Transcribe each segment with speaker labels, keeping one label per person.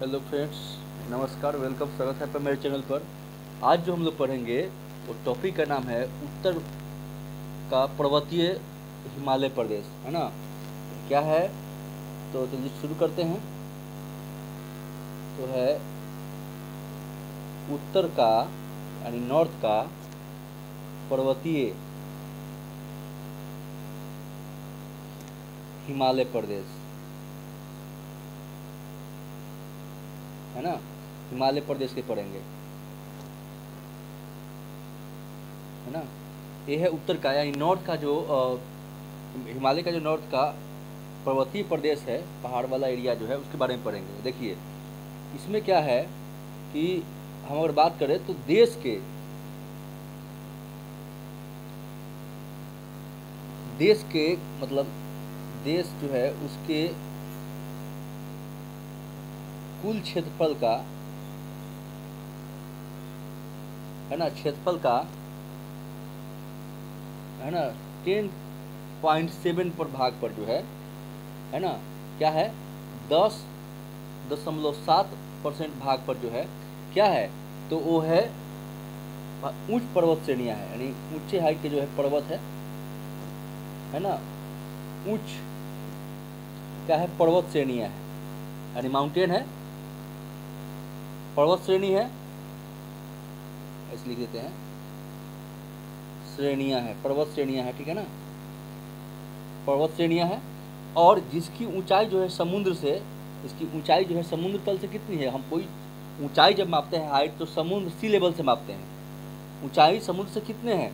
Speaker 1: Hello friends, नमस्कार, welcome, स्वागत है आपका मेरे चैनल पर। आज जो हम लोग पढ़ेंगे वो टॉपिक का नाम है उत्तर का पर्वतीय हिमालय प्रदेश, है ना। क्या है तो चलिए शुरू करते हैं। तो है उत्तर का यानी नॉर्थ का पर्वतीय हिमालय प्रदेश, है ना। हिमालय प्रदेश के पढ़ेंगे, है ना। ये है उत्तर का यानी नॉर्थ का जो हिमालय का जो नॉर्थ का पर्वतीय प्रदेश है, पहाड़ वाला एरिया जो है उसके बारे में पढ़ेंगे। देखिए इसमें क्या है कि हम अगर बात करें तो देश के मतलब देश जो है उसके कुल क्षेत्रफल का, है ना, क्षेत्रफल का, है ना, 10.7 पर भाग पर जो है ना, क्या है 10.7% भाग पर जो है क्या है, तो वो है उच्च पर्वत श्रेणियां है, यानी ऊंचे हाइट के जो है पर्वत है ना, उच्च क्या है पर्वत श्रेणियां है, यानी माउंटेन है, पर्वत श्रेणी है, ऐसे लिख देते हैं, श्रेणियां है, पर्वत श्रेणियां है, ठीक है ना, पर्वत श्रेणियां है। और जिसकी ऊंचाई जो है समुद्र से, इसकी ऊंचाई जो है समुद्र तल से कितनी है, हम कोई ऊंचाई जब मापते हैं हाइट तो समुद्र सी लेवल से मापते हैं, ऊंचाई समुद्र से कितने हैं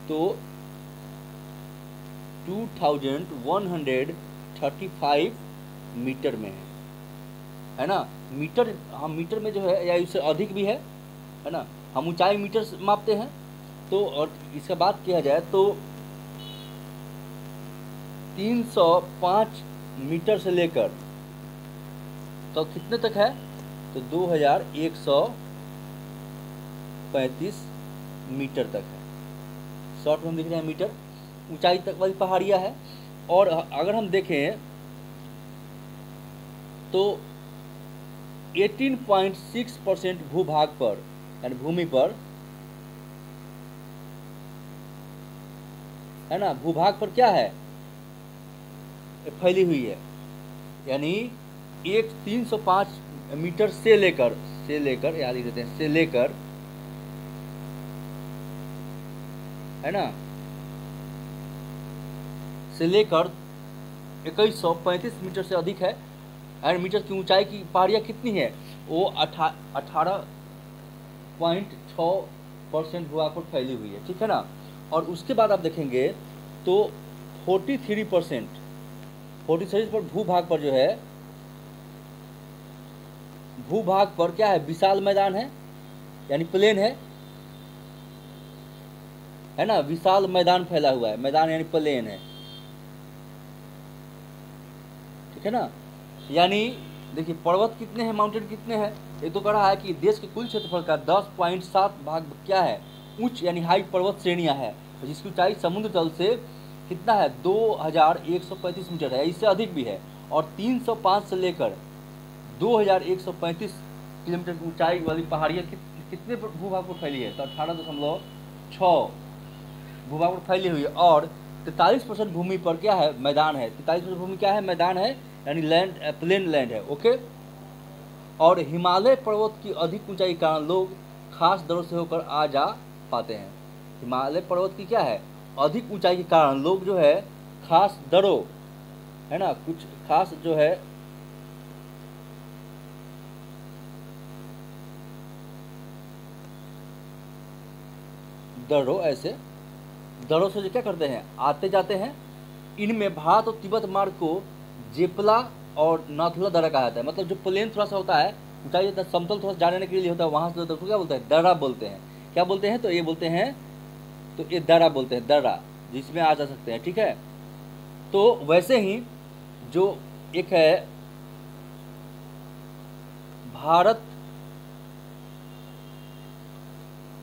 Speaker 1: तो 2135 मीटर में है ना। मीटर, हम मीटर में जो है या इससे अधिक भी है ना, हम ऊंचाई मीटर से मापते हैं। तो और इसका बात किया जाए तो 305 मीटर से लेकर तो कितने तक है तो 2135 मीटर तक है। शॉर्ट में हम लिख रहे हैं मीटर, ऊंचाई तक वाली पहाड़ियाँ है। और अगर हम देखें तो 18.6% भूभाग पर यानी भूमि पर, है ना, भूभाग पर क्या है फैली हुई है, यानी 305 मीटर से लेकर याद देते हैं से लेकर, है ना, से लेकर 2135 मीटर से अधिक है। एंड मीटर की ऊंचाई की पहाड़ियाँ कितनी है वो 18.6% भूभाग पर फैली हुई है, ठीक है ना। और उसके बाद आप देखेंगे तो 43% पर भूभाग पर जो है, भूभाग पर क्या है विशाल मैदान है, यानी प्लेन है ना, विशाल मैदान फैला हुआ है, मैदान यानी प्लेन है, ठीक है ना। यानी देखिए पर्वत कितने हैं, माउंटेन कितने हैं, ये तो कह रहा है कि देश के कुल क्षेत्रफल का 10.7 भाग क्या है उच्च यानी हाई पर्वत श्रेणियां है, जिसकी ऊंचाई समुद्र तल से कितना है 2135 मीटर है, इससे अधिक भी है। और 305 से लेकर 2135 किलोमीटर की ऊंचाई वाली पहाड़ियाँ कितने भूभाग पर फैली है तो 18.6 भूभाग पर फैली हुई है। और 43% भूमि पर क्या है मैदान है, 43% भूमि क्या है मैदान है, यानी लैंड प्लेन लैंड है, ओके। और हिमालय पर्वत की अधिक ऊंचाई के कारण लोग खास दरों से होकर आ जा पाते हैं। हिमालय पर्वत की क्या है अधिक ऊंचाई के कारण लोग जो है खास दरों, है ना, कुछ खास जो है दरों, ऐसे दरों से जो क्या करते हैं आते जाते हैं। इनमें भारत और तिब्बत मार्ग को जेपला और नाथुला दर्रा कहा जाता है। मतलब जो प्लेन थोड़ा सा होता है, ऊंचाई समतल थोड़ा जाने के लिए होता है, वहां से तो क्या बोलते हैं दर्रा बोलते हैं। क्या बोलते हैं तो ये बोलते हैं, तो ये दर्रा बोलते हैं, दर्रा जिसमें आ जा सकते हैं, ठीक है। तो वैसे ही जो एक है भारत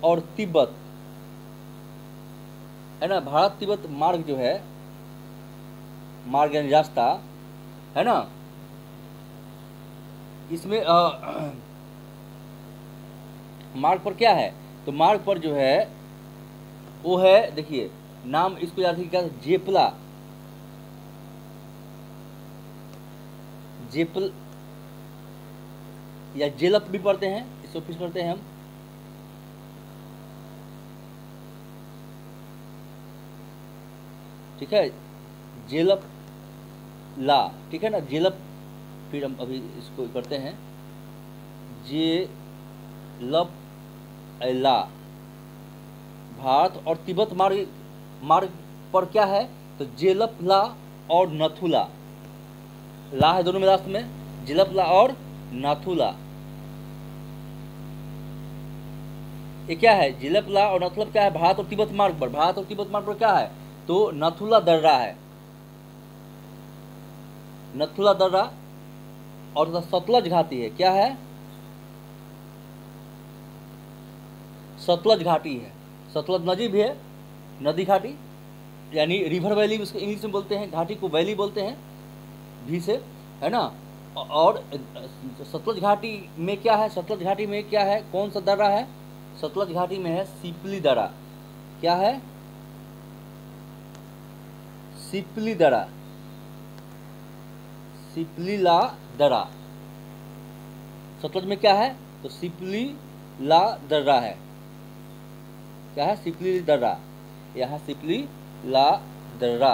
Speaker 1: और तिब्बत, है ना, भारत तिब्बत मार्ग जो है, मार्ग यानी रास्ता, है ना, इसमें मार्ग पर क्या है, तो मार्ग पर जो है वो है, देखिए नाम इसको याद रखिएगा, जेपला, जेपल या जेलप भी पढ़ते हैं, इसको फिर करते हैं हम। ठीक है, जेलप ला, ठीक है ना, जेलप, फिर हम अभी इसको करते हैं, जेलप ला। भारत और तिब्बत मार्ग, मार्ग पर क्या है, तो जेलप ला और नथुला, ला है दोनों में लास्ट में, जेलप ला और नाथुला। ये क्या है, जेलप ला और नथुला क्या है, भारत और तिब्बत मार्ग पर, भारत और तिब्बत मार्ग पर क्या है, तो नथुला दर्रा है, नथुला दर्रा। और सतलज घाटी है, क्या है, सतलज घाटी है, सतलज नदी भी है, नदी घाटी, यानी रिवर वैली उसको इंग्लिश में बोलते हैं, घाटी को वैली बोलते हैं भी से, है ना। और सतलज घाटी में क्या है, सतलज घाटी में क्या है, कौन सा दर्रा है, सतलज घाटी में है सिपली दर्रा, क्या है, सिपली दर्रा, सिपली ला दर्रा। सतलज में क्या है, तो सिपली ला दर्रा है, क्या है, सिपली दर्रा, यहाँ सिपली ला दर्रा,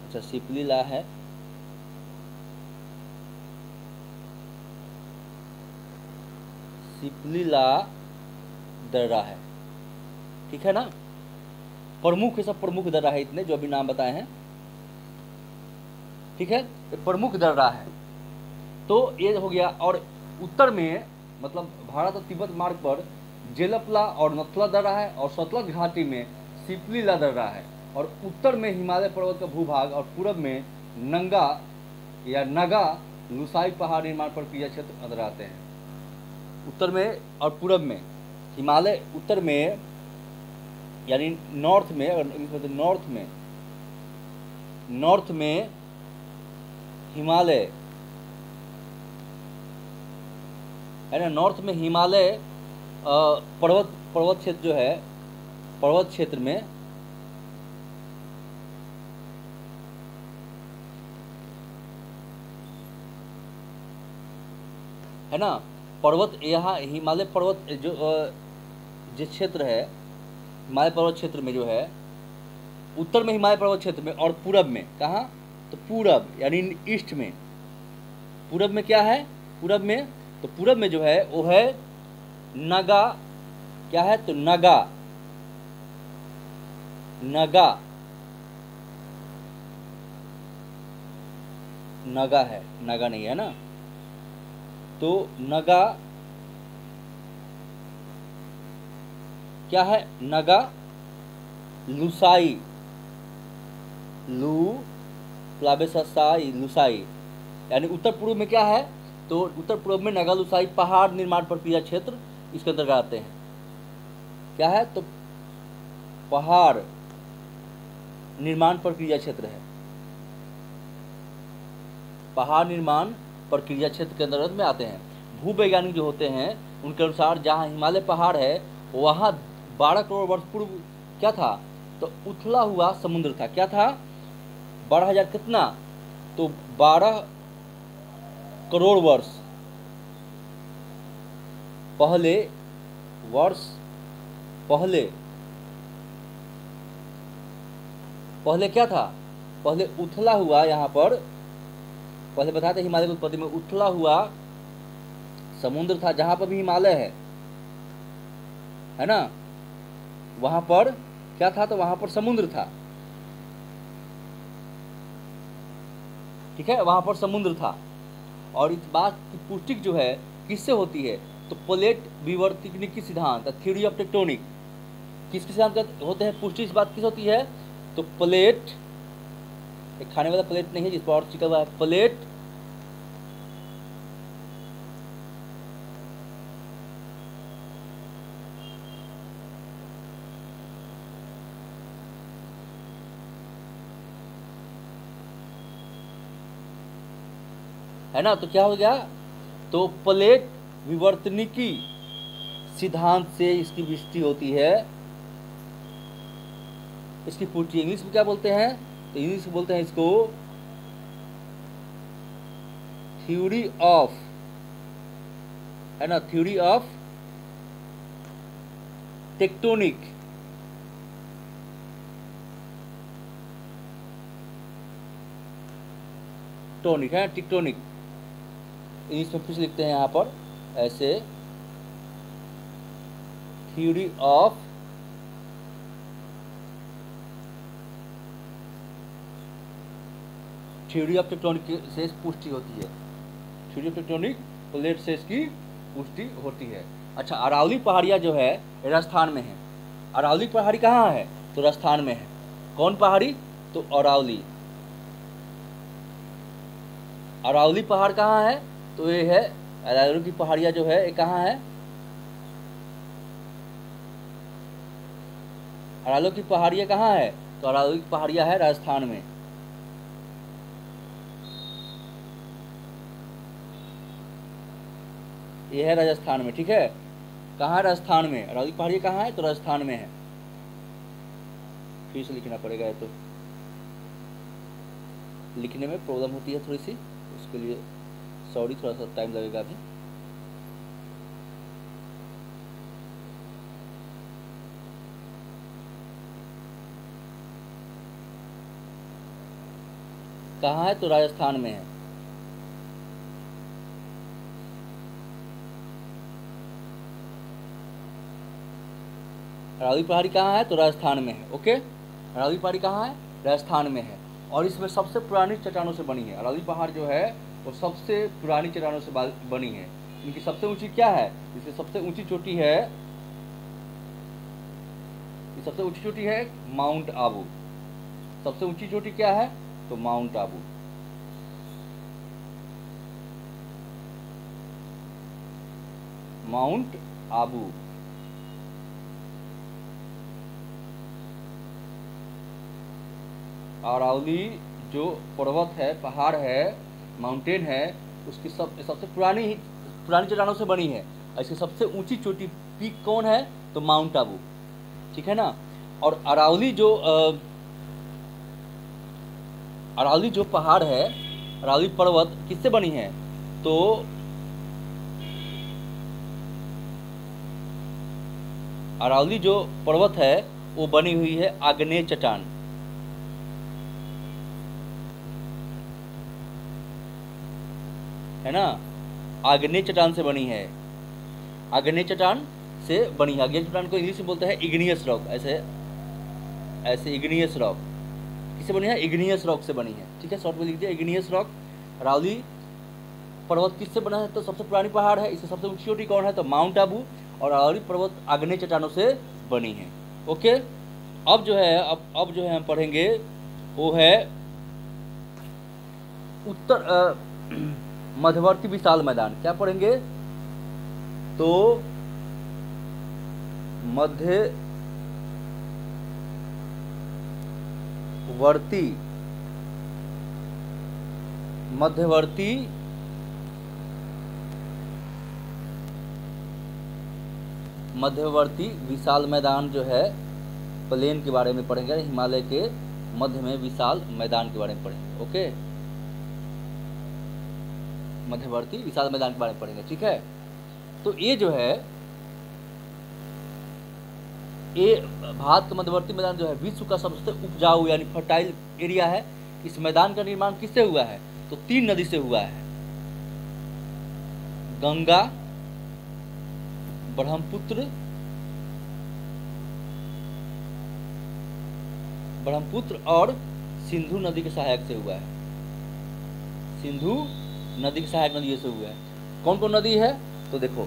Speaker 1: अच्छा सिपली ला है, सिपली ला दर्रा है, ठीक है ना। प्रमुख है, सब प्रमुख दर्रा है इतने जो अभी नाम बताए हैं, ठीक है, ये प्रमुख दर्रा है। तो ये हो गया। और उत्तर में मतलब भारत और तिब्बत मार्ग पर जेलपला और नथुला दर्रा है, और सतलज घाटी में सिपली ला दर्रा है, और उत्तर में हिमालय पर्वत का भूभाग, और पूरब में नंगा या नगा लुसाई पहाड़ निर्माण प्रक्रिया क्षेत्र अंदर आते हैं। उत्तर में और पूरब में हिमालय, उत्तर में यानी नॉर्थ में, अगर नॉर्थ में हिमालय है ना, नॉर्थ में हिमालय पर्वत क्षेत्र जो है, पर्वत क्षेत्र में है ना, पर्वत, यहाँ हिमालय पर्वत जो क्षेत्र है, हिमालय पर्वत क्षेत्र में जो है, उत्तर में हिमालय पर्वत क्षेत्र में, और पूरब में कहाँ, तो पूरब यानी ईस्ट में, पूरब में क्या है, पूरब में, तो पूरब में जो है वो है नगा, क्या है, तो नगा, नगा, नगा है, नगा नहीं है ना, तो नगा क्या है, नगा लुसाई, लू प्लाबेसाई लुसाई, यानी उत्तर पूर्व में क्या है, तो उत्तर पूर्व में नगा लुसाई पहाड़ निर्माण प्रक्रिया क्षेत्र इसके अंतर्गत आते हैं, क्या है, तो पहाड़ निर्माण प्रक्रिया क्षेत्र है, पहाड़ निर्माण प्रक्रिया क्षेत्र के अंतर्गत में आते हैं। भूवैज्ञानिक जो होते हैं उनके अनुसार जहाँ हिमालय पहाड़ है वहाँ 12 करोड़ वर्ष पूर्व क्या था, तो उथला हुआ समुद्र था, क्या था, 12,000 कितना, तो 12 करोड़ वर्ष पहले, वर्ष पहले, पहले क्या था, पहले उथला हुआ, यहाँ पर पहले बताते हिमालय की उत्पत्ति में उथला हुआ समुद्र था, जहां पर भी हिमालय है ना, वहां पर क्या था, तो वहां पर समुद्र था, ठीक है, वहां पर समुद्र था। और इस बात की पुष्टि जो है किससे होती है, तो प्लेट विवर्तनिकी सिद्धांत, थ्योरी ऑफ टेक्टोनिक, किसके सिद्धांत होते हैं, पुष्टि इस बात की होती है, तो प्लेट, एक खाने वाला प्लेट नहीं है जिस पर और चिका हुआ है, प्लेट है ना। तो क्या हो गया, तो प्लेट विवर्तनिकी सिद्धांत से इसकी पुष्टि होती है, इसकी पुष्टि। इंग्लिश में क्या बोलते हैं, तो इंग्लिश में बोलते हैं इसको थ्योरी ऑफ, है ना, थ्योरी ऑफ टेक्टोनिक टोनिक है, टेक्टोनिक। इंग्लिश में फिर से लिखते हैं यहाँ पर ऐसे, थ्योरी ऑफ टेक्टोनिक से पुष्टि होती है, थ्योरी ऑफ टेक्टोनिक प्लेट से इसकी पुष्टि होती है। अच्छा, अरावली पहाड़ियाँ जो है राजस्थान में है। अरावली पहाड़ी कहाँ है, तो राजस्थान में है। कौन पहाड़ी, तो अरावली। अरावली पहाड़ कहाँ है, तो ये है अरावली की पहाड़ियाँ जो है ये कहाँ है, अरावली की पहाड़ियाँ कहाँ है, तो अरावली की पहाड़ियाँ है राजस्थान में। ये है राजस्थान में, ठीक है। कहाँ है, राजस्थान में। अरावली पहाड़ियाँ कहाँ है, तो राजस्थान में है। फिर से लिखना पड़ेगा, ये तो लिखने में प्रॉब्लम होती है थोड़ी सी, उसके लिए सॉरी, थोड़ा सा टाइम लगेगा अभी। कहाँ है, तो राजस्थान में है। अरावली पहाड़ी कहाँ है, तो राजस्थान में है। ओके, अरावली पहाड़ी कहाँ है, राजस्थान में है। और इसमें सबसे पुरानी चट्टानों से बनी है। अरावली पहाड़ जो है वो सबसे पुरानी चट्टानों से बनी है। इनकी सबसे ऊंची क्या है, इसकी सबसे ऊंची चोटी है, सबसे ऊंची चोटी है माउंट आबू। सबसे ऊंची चोटी क्या है, तो माउंट आबू। माउंट आबू। अरावली जो पर्वत है, पहाड़ है, माउंटेन है, उसकी सबसे पुरानी चट्टानों से बनी है। इसकी सबसे ऊंची चोटी पीक कौन है, तो माउंट आबू, ठीक है ना। और अरावली जो पहाड़ है, अरावली पर्वत किससे बनी है, तो अरावली जो पर्वत है वो बनी हुई है आग्नेय चट्टान, है ना। आग्नेय चट्टान से बनी है, आग्नेय चट्टान से बनी है। आग्नेय चट्टान को इंग्लिश में बोलते हैं इग्नियस रॉक। ऐसे इग्नियस रॉक किससे बनी है, इग्नियस रॉक से बनी है, ठीक है। शॉर्ट में लिख दिया इग्नियस रॉक। अरावली पर्वत किससे बना है, तो सबसे पुरानी पहाड़ है, इससे सबसे ऊंची चोटी कौन है, तो माउंट आबू। और अरावली पर्वत आग्नेय चट्टानों से बनी है। ओके, अब जो है हम पढ़ेंगे वो है उत्तर मध्यवर्ती विशाल मैदान। क्या पढ़ेंगे, तो मध्यवर्ती विशाल मैदान जो है प्लेन के बारे में पढ़ेंगे, हिमालय के मध्य में विशाल मैदान के बारे में पढ़ेंगे। ओके, मध्यवर्ती विशाल मैदान के बारे में पढ़ेंगे, ठीक है। तो ये जो है, ये भारत का मध्यवर्ती मैदान जो है विश्व का सबसे उपजाऊ यानी फर्टाइल एरिया है। इस मैदान का निर्माण किससे हुआ है, तो 3 नदी से हुआ है, गंगा, ब्रह्मपुत्र और सिंधु नदी के सहायक से हुआ है। सिंधु नदी की सहायक नदियों से हुआ है। कौन कौन नदी है, तो देखो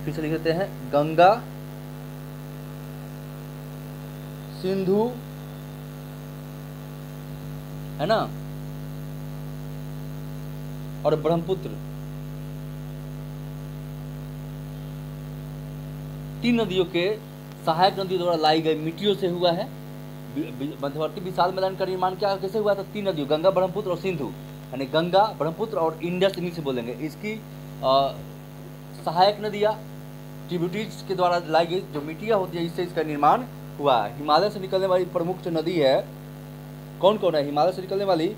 Speaker 1: फिर से लिख देते हैं, गंगा, सिंधु, है ना, और ब्रह्मपुत्र। 3 नदियों के सहायक नदियों द्वारा लाई गई मिट्टियों से हुआ है। मध्यवर्ती विशाल मैदान का निर्माण क्या कैसे हुआ था, 3 नदियों गंगा, ब्रह्मपुत्र और सिंधु यानी गंगा, ब्रह्मपुत्र और इंडस इंग्लिश से बोलेंगे। इसकी सहायक नदियाँ ट्रिब्यूटरीज के द्वारा लाई गई जो मिट्टियाँ होती है, इससे इसका निर्माण हुआ। हिमालय से निकलने वाली प्रमुख जो नदी है कौन कौन है? हिमालय से निकलने वाली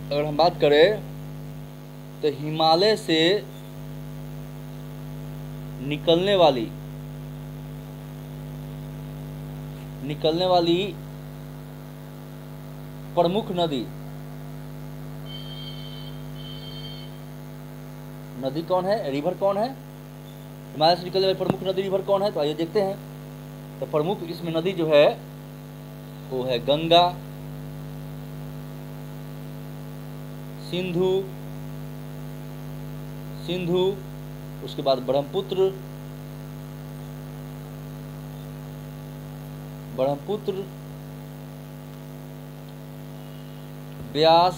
Speaker 1: अगर हम बात करें तो हिमालय से निकलने वाली प्रमुख नदी कौन है? रिवर कौन है? हिमालय से निकलने वाली प्रमुख नदी रिवर कौन है? तो आइए देखते हैं। तो प्रमुख इसमें नदी जो है वो है गंगा, सिंधु, उसके बाद ब्रह्मपुत्र, ब्यास,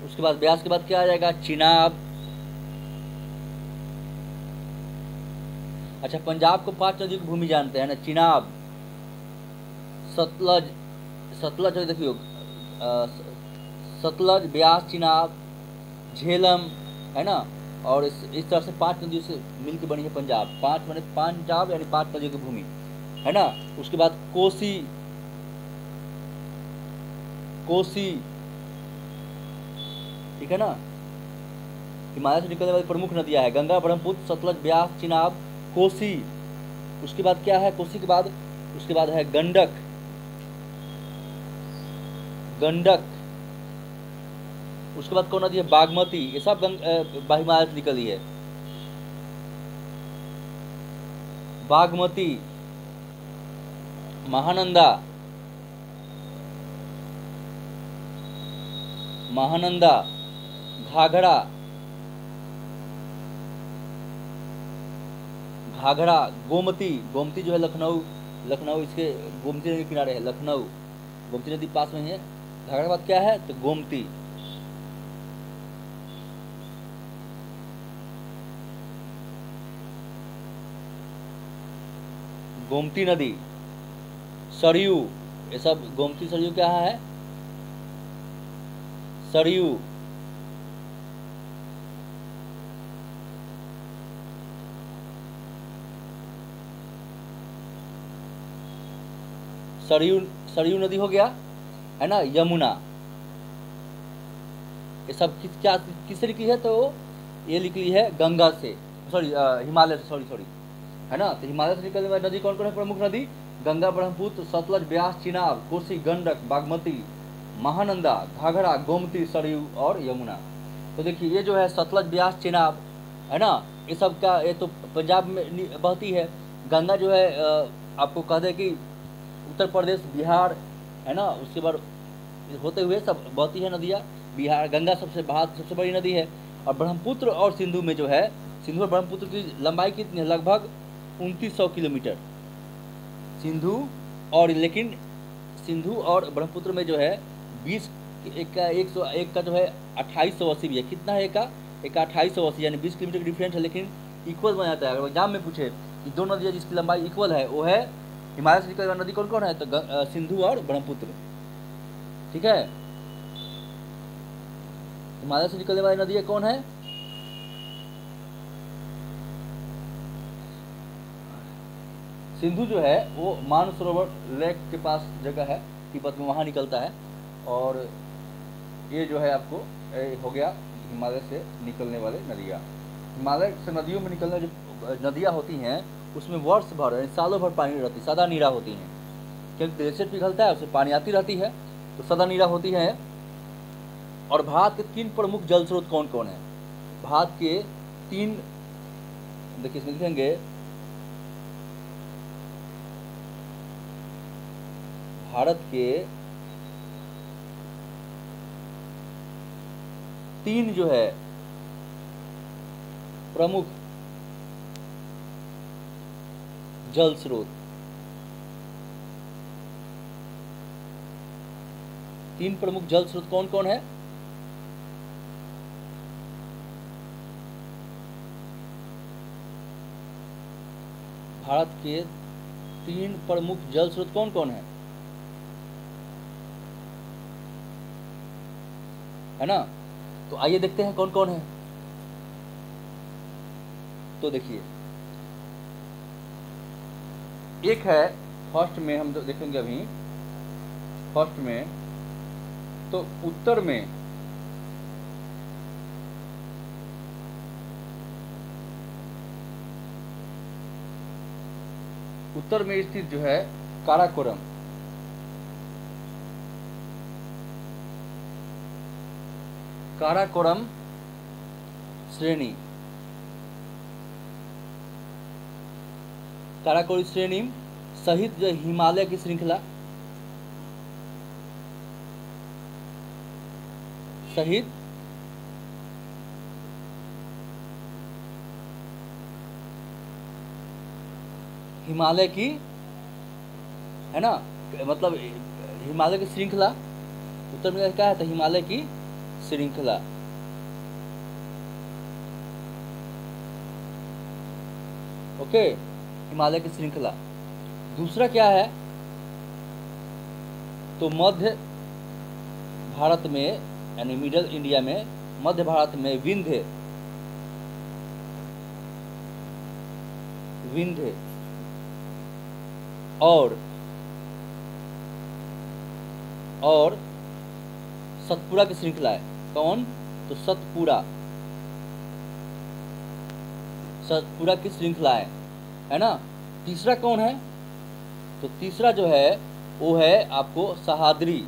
Speaker 1: उसके बाद ब्यास के बाद क्या आ जाएगा? चिनाब। अच्छा, पंजाब को 5 नदियों की भूमि जानते हैं ना? चिनाब, सतलज देखियो, सतलज, ब्यास, चिनाब, झेलम, है ना। और इस तरह से 5 नदियों से मिलकर बनी है पंजाब। 5 माने पंजाब यानी 5 नदियों की भूमि, है ना। उसके बाद कोसी, ठीक है ना। हिमालय से निकलने वाली प्रमुख नदियां है गंगा, ब्रह्मपुत्र, सतलज, ब्यास, चिनाब, कोसी। उसके बाद क्या है? कोसी के बाद उसके बाद है गंडक, उसके बाद कौन नदी है? बागमती। ये सब हिमालय से निकली है। बागमती, महानंदा, घाघरा, गोमती जो है लखनऊ, इसके गोमती नदी के किनारे है लखनऊ, गोमती नदी पास में है। घाघरा के बाद क्या है? तो गोमती। नदी, सरयू, ये सब गोमती सरयू क्या है? सरयू, सरयू नदी हो गया, है ना। यमुना, ये सब किससे निकली है? तो ये निकली है गंगा से, हिमालय से, है ना। तो हिमालय से निकलने वाली नदी कौन कौन है? प्रमुख नदी गंगा, ब्रह्मपुत्र, सतलज, ब्यास, चिनाब, कोसी, गंडक, बागमती, महानंदा, घाघरा, गोमती, सरयू और यमुना। तो देखिए ये जो है सतलज, ब्यास, चिनाब, है ना, ये सब का ये तो पंजाब में बहती है। गंगा जो है आपको कह दे कि उत्तर प्रदेश, बिहार, है ना, उसके बाद होते हुए सब बहती है नदियाँ। बिहार गंगा सबसे बड़ी नदी है। और ब्रह्मपुत्र और सिंधु में जो है, सिंधु और ब्रह्मपुत्र की लंबाई कितनी है? लगभग 2900 किलोमीटर। सिंधु और ब्रह्मपुत्र में जो है 20 एक का जो है 2880 भी है। कितना है? एक का 2880, यानी 20 किलोमीटर का डिफरेंस है, लेकिन इक्वल बन जाता है। अगर एग्जाम में पूछे कि दो नदियाँ जिसकी लंबाई इक्वल है वो है हिमालय से निकलने वाली नदी कौन कौन है? तो सिंधु और ब्रह्मपुत्र, ठीक है। हिमालय से निकलने वाली नदी कौन है? सिंधु जो है वो मानसरोवर लेक के पास जगह है तिब्बत में, वहाँ निकलता है। और ये जो है आपको हो गया हिमालय से निकलने वाले नदियाँ। हिमालय से नदियों में निकलने जो नदियाँ होती हैं उसमें वर्ष भर यानी सालों भर पानी रहती, सदा नीरा होती हैं, क्योंकि ग्लेशियर पिघलता है उससे पानी आती रहती है, तो सदा नीरा होती है। और भारत के 3 प्रमुख जल स्रोत कौन कौन है? भारत के 3, देखिए इसमें लिखेंगे भारत के 3 जो है प्रमुख जल स्रोत, 3 प्रमुख जल स्रोत कौन कौन है? भारत के 3 प्रमुख जल स्रोत कौन कौन है ना? तो आइए देखते हैं कौन कौन है। तो देखिए, एक है फर्स्ट में, हम देखेंगे अभी फर्स्ट में, तो उत्तर में स्थित जो है काराकोरम, काराकोरम श्रेणी, काराकोरम श्रेणी सहित जो हिमालय की श्रृंखला सहित हिमालय की, है ना, मतलब हिमालय की श्रृंखला, उत्तर में क्या है, तो हिमालय की श्रृंखला। ओके, हिमालय की श्रृंखला। दूसरा क्या है, तो मध्य भारत में, यानी मिडल इंडिया में, मध्य भारत में विंध्य, विंध्य और सतपुड़ा की श्रृंखला है। कौन, तो सतपुड़ा, सतपुड़ा की श्रृंखला है ना। तीसरा कौन है, तो तीसरा जो है वो है आपको सह्याद्री,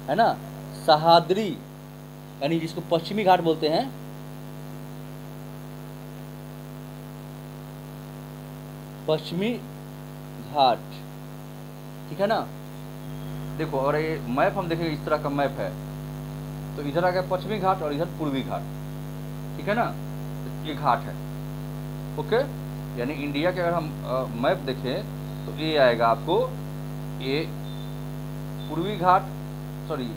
Speaker 1: है ना, सह्याद्री, यानी जिसको पश्चिमी घाट बोलते हैं, पश्चिमी घाट, ठीक है ना। देखो, और ये मैप हम देखेंगे, इस तरह का मैप है, तो इधर आ गया पश्चिमी घाट और इधर पूर्वी घाट, ठीक है ना, ये घाट है। ओके, यानी इंडिया के अगर हम मैप देखें तो ये आएगा आपको, ये पूर्वी घाट, सॉरी,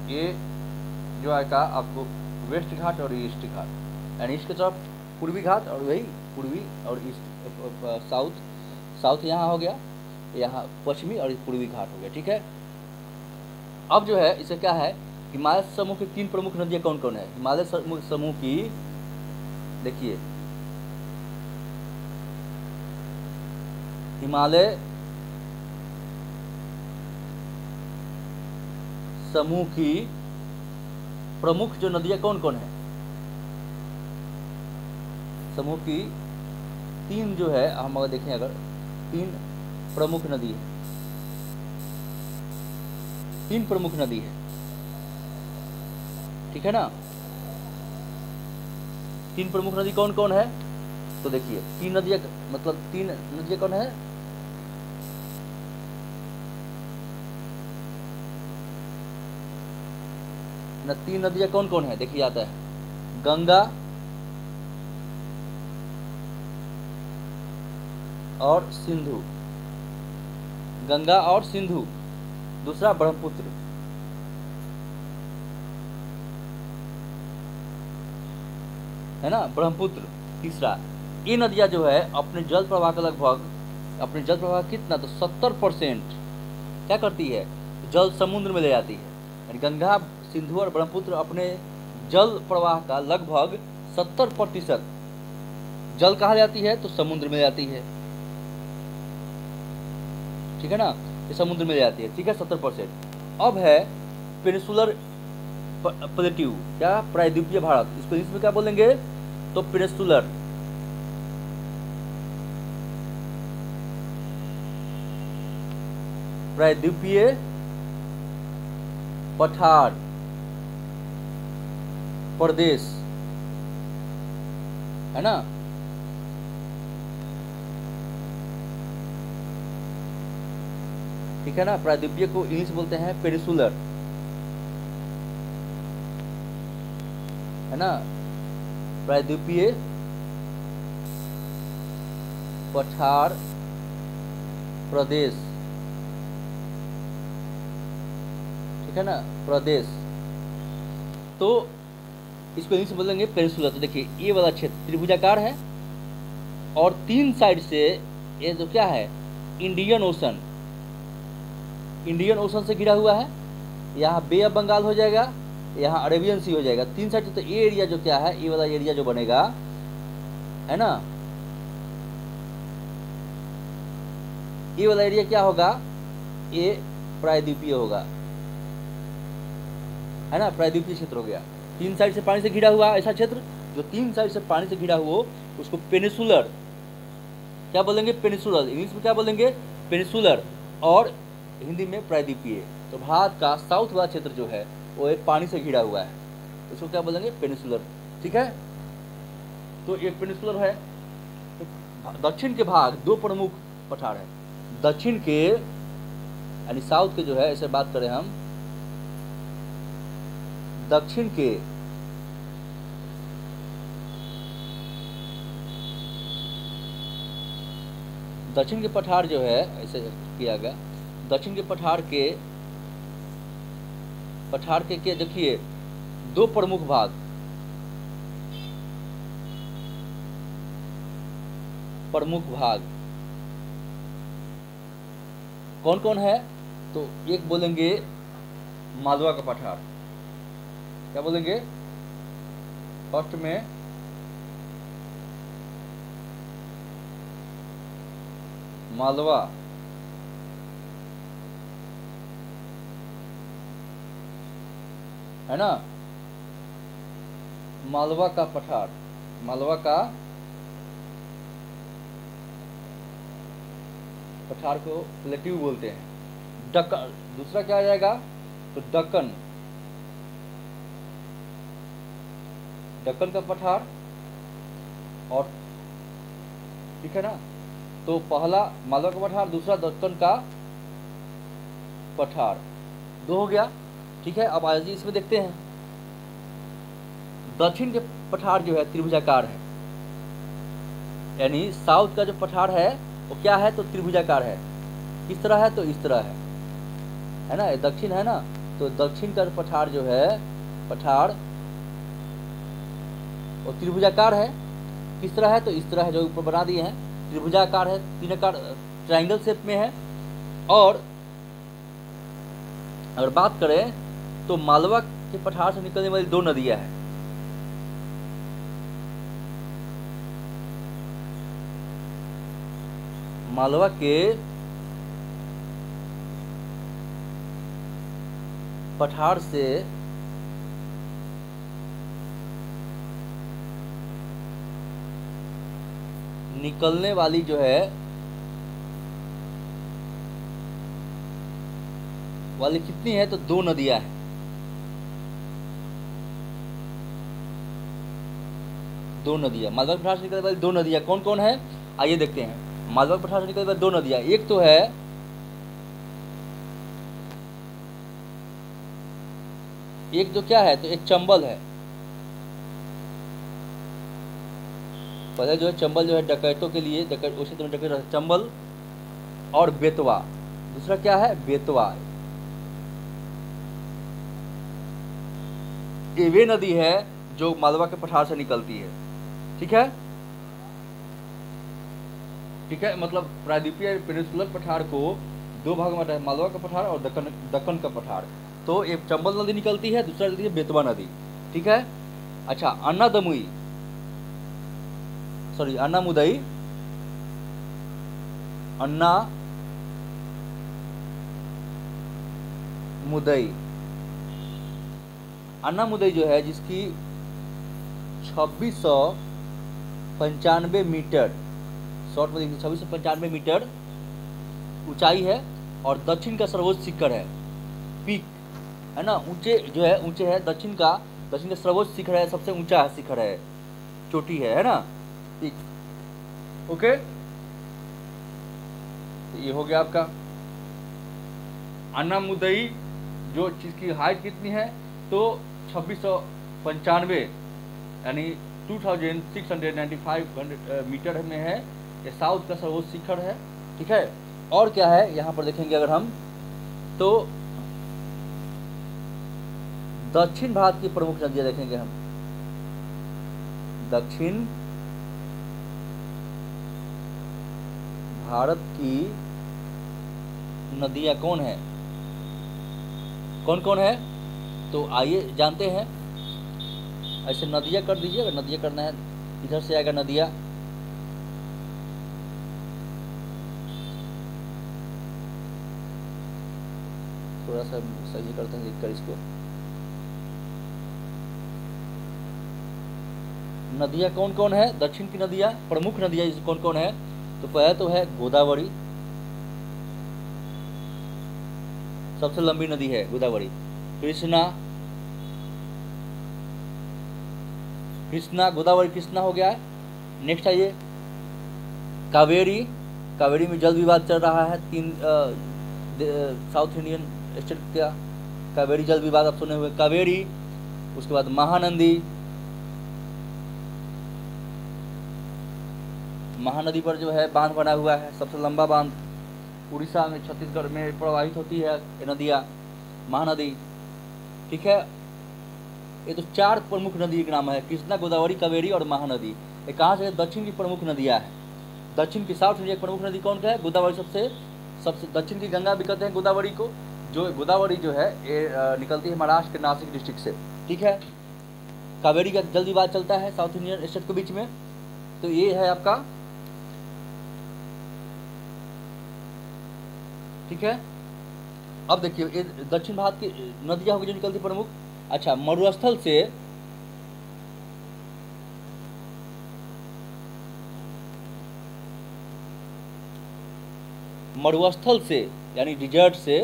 Speaker 1: ये जो आएगा आपको वेस्ट घाट और ईस्ट घाट, यानी इसके तरफ पूर्वी घाट और वही पूर्वी और ईस्ट, साउथ यहाँ हो गया, यहाँ पश्चिमी और पूर्वी घाट हो गया, ठीक है। अब जो है इसे क्या है, हिमालय समूह की 3 प्रमुख नदियाँ कौन कौन है। हिमालय समूह की, देखिए, हिमालय समूह की प्रमुख जो नदियाँ कौन कौन है, समूह की 3 जो है, हम अगर देखें, अगर 3 प्रमुख नदी है, 3 प्रमुख नदी है, ठीक है ना। 3 प्रमुख नदी कौन कौन है, तो देखिए 3 नदियाँ, मतलब 3 नदियाँ कौन है, ना 3 नदियाँ कौन कौन है, देखिए आता है गंगा और सिंधु, गंगा और सिंधु। दूसरा ब्रह्मपुत्र, है ना, ब्रह्मपुत्र तीसरा। ये नदियाँ जो है अपने जल प्रवाह का लगभग, अपने जल प्रवाह कितना, तो 70% क्या करती है, जल समुद्र में ले जाती है। यानी गंगा, सिंधु और ब्रह्मपुत्र अपने जल प्रवाह का लगभग 70% जल कहाँ जाती है, तो समुद्र में जाती है, ठीक है ना, ये समुद्र में जाती है, ठीक है, 70%। अब है पेनिसुलर प्लेट्यू, क्या, प्रायद्वीपीय भारत, इसको इंग्लिश में क्या बोलेंगे, तो पेनिसुलर, प्रायद्वीपीय पठार प्रदेश, है ना। ठीक है ना, प्रायद्वीपीय को इंग्लिश बोलते हैं पेनिसुलर, है ना, प्रायद्वीपीय पठार प्रदेश, ठीक है ना, प्रदेश। तो इसको इंग्लिश में बोलेंगे पेनिनसुला। तो देखिए ये वाला क्षेत्र त्रिभुजाकार है और 3 साइड से ये जो क्या है, इंडियन ओशन, इंडियन ओशन से घिरा हुआ है। यहाँ बे ऑफ बंगाल हो जाएगा, यहाँ अरेबियन सी हो जाएगा, 3 साइड से। तो ये एरिया जो क्या है, ये वाला एरिया जो बनेगा है ना, ये वाला एरिया क्या होगा, ये प्रायद्वीपीय होगा, है ना, प्रायद्वीपीय क्षेत्र हो गया। 3 साइड से पानी से घिरा हुआ ऐसा क्षेत्र जो 3 साइड से पानी से घिरा हुआ, उसको पेनिसुलर क्या बोलेंगे, पेनिसुलर। इंग्लिश में क्या बोलेंगे, पेनिसुलर, और हिंदी में प्रायद्वीपीय। तो भारत का साउथ वाला क्षेत्र जो है वो एक पानी से घिरा हुआ है, उसको क्या बोलेंगे, पेनिसुलर। ठीक है, तो एक पेनिसुलर है। तो दक्षिण के भाग 2 प्रमुख पठार है। दक्षिण के यानी साउथ के जो है, ऐसे बात करें हम, दक्षिण के पठार जो है, ऐसे किया गया, दक्षिण के पठार के देखिए 2 प्रमुख भाग, कौन कौन है, तो एक बोलेंगे मालवा का पठार। क्या बोलेंगे, फर्स्ट में मालवा, है ना, मालवा का पठार, मालवा का पठार को प्लेट्यू बोलते हैं। दक्कन, दूसरा क्या आ जाएगा, तो दक्कन का पठार, और ठीक है ना, तो पहला मालवा का पठार, दूसरा दक्कन का पठार, 2 हो गया। ठीक है, अब आज इसमें देखते हैं। दक्षिण के पठार जो है त्रिभुजाकार है, यानी साउथ का जो पठार है वो क्या है, तो त्रिभुजाकार है। किस तरह है, तो इस तरह है ना, ये दक्षिण है ना, तो दक्षिण का पठार जो है, पठार वो त्रिभुजाकार है। किस तरह है, तो इस तरह है, जो ऊपर बना दिए हैं, त्रिभुजाकार है, 3 आकार ट्रायंगल शेप में है। और अगर बात करें तो मालवा के पठार से निकलने वाली 2 नदियां हैं। मालवा के पठार से निकलने वाली जो है वाली कितनी है, तो 2 नदियां हैं। 2 नदियां, मालवा के पठार से निकलने वाली 2 नदियां कौन कौन है, आइए देखते हैं। मालवा के पठार से निकलने वाली 2 नदियां, एक तो है एक जो क्या है, तो एक चंबल है। पहले जो है चंबल जो है डकैतों के लिए, उसी तरह डकैत चंबल, और बेतवा, दूसरा क्या है, बेतवा। ये वे नदी है जो मालवा के पठार से निकलती है। ठीक है, ठीक है, मतलब प्रायद्वीपीय पेनिनसुलर पठार को 2 भागों में बांटा है, मालवा का पठार और दक्कन का पठार। तो एक चंबल नदी निकलती है, दूसरा नदी है बेतवा नदी। ठीक है, अच्छा, अन्नामुदई, अन्नामुदई जो है, जिसकी 2695 मीटर, शॉर्ट में देखिए 2695 मीटर ऊंचाई है, और दक्षिण का सर्वोच्च शिखर है, पीक, है ना, ऊंचे जो है, ऊंचे है, दक्षिण का सर्वोच्च शिखर है, सबसे ऊंचा शिखर है, चोटी है ना, पीक। ओके, तो ये हो गया आपका अन्नामुदई, जो जिसकी हाइट कितनी है, तो 2695 यानी 2695 मीटर में है। ये साउथ का सर्वोच्च शिखर है। ठीक है, और क्या है यहाँ पर देखेंगे अगर हम, तो दक्षिण भारत की प्रमुख नदियां देखेंगे हम। दक्षिण भारत की नदियां कौन है, कौन कौन है? तो आइए जानते हैं। ऐसे नदियां कर दीजिए, अगर नदियां करना है इधर से आएगा नदियां। थोड़ा सा सही करते हैं लिखकर इसको। नदियां कौन कौन है दक्षिण की नदियां, प्रमुख नदियां कौन कौन है? तो पहले तो है गोदावरी, सबसे लंबी नदी है गोदावरी। कृष्णा, कृष्णा, गोदावरी कृष्णा हो गया है। नेक्स्ट आइए कावेरी। कावेरी में जल विवाद चल रहा है, तीन साउथ इंडियन स्टेट का कावेरी जल विवाद आप सुने हुए। कावेरी, उसके बाद महानंदी, महानदी पर जो है बांध बना हुआ है, सबसे लंबा बांध उड़ीसा में, छत्तीसगढ़ में प्रवाहित होती है ये नदियाँ, महानदी। ठीक है, ये तो चार प्रमुख नदी के नाम है, कृष्णा, गोदावरी, कावेरी और महानदी। ये कहाँ से? दक्षिण की प्रमुख नदियाँ हैं। दक्षिण की साउथ इंडिया की प्रमुख नदी कौन सा है? गोदावरी। सबसे सबसे दक्षिण की गंगा भी कहते हैं गोदावरी को। जो गोदावरी जो है ये निकलती है महाराष्ट्र के नासिक डिस्ट्रिक्ट से। ठीक है, कावेरी का जल विवाद चलता है साउथ इंडियन स्टेट के बीच में। तो ये है आपका, ठीक है। अब देखिए ये दक्षिण भारत की नदियां होगी जो निकलती प्रमुख। अच्छा, मरुस्थल से मरुस्थल से यानी डिजर्ट से,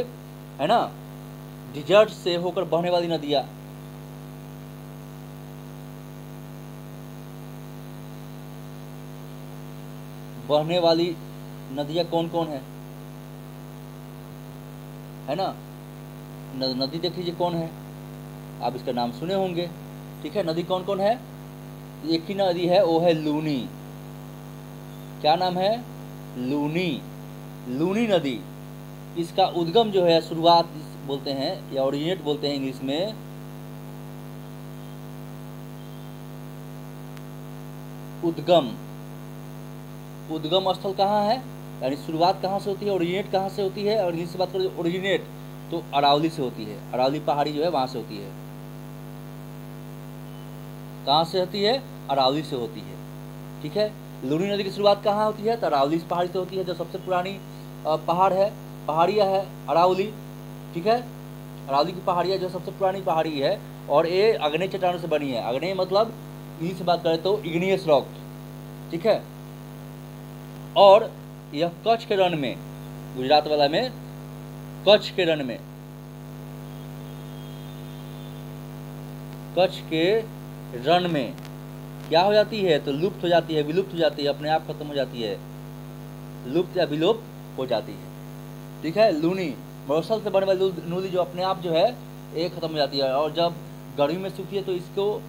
Speaker 1: है ना, डिजर्ट से होकर बहने वाली नदियां, बहने वाली नदियां कौन कौन है ना? नदी देख लीजिए कौन है, आप इसका नाम सुने होंगे। ठीक है, नदी कौन कौन है? एक ही नदी है, वो है लूनी। क्या नाम है? लूनी। लूनी नदी, इसका उद्गम जो है, शुरुआत बोलते हैं या ओरिजिनेट बोलते हैं इंग्लिश में, उद्गम। उद्गम स्थल कहाँ है, यानी शुरुआत कहाँ से होती है, ओरिजिनेट कहाँ से होती है? और इंग्लिश से बात करें ओरिजिनेट तो अरावली से होती है। अरावली पहाड़ी जो है वहां से होती है। कहाँ से होती है? अरावली से होती है। ठीक है, लूनी नदी की शुरुआत कहाँ होती है? तो अरावली पहाड़ी से होती है, जो सबसे पुरानी पहाड़ है, पहाड़िया है अरावली। ठीक है, अरावली की पहाड़िया जो सबसे पुरानी पहाड़ी है, और ये अग्नेय चट्टानों से बनी है। अग्नेय मतलब इंग्लिश से बात करें तो इग्नियस रॉक। ठीक है, और यह कच्छ के रण में, गुजरात वाला में, कच्छ के रण में, कच्छ के रण में क्या हो जाती है? तो लुप्त हो जाती है, विलुप्त हो जाती है, अपने आप खत्म हो जाती है, लुप्त या विलुप्त हो जाती है। ठीक है, लूनी, मरुस्थल से बनने वाली नदी जो अपने आप जो है ये खत्म हो जाती है। और जब गर्मी में सूखती है तो इसको,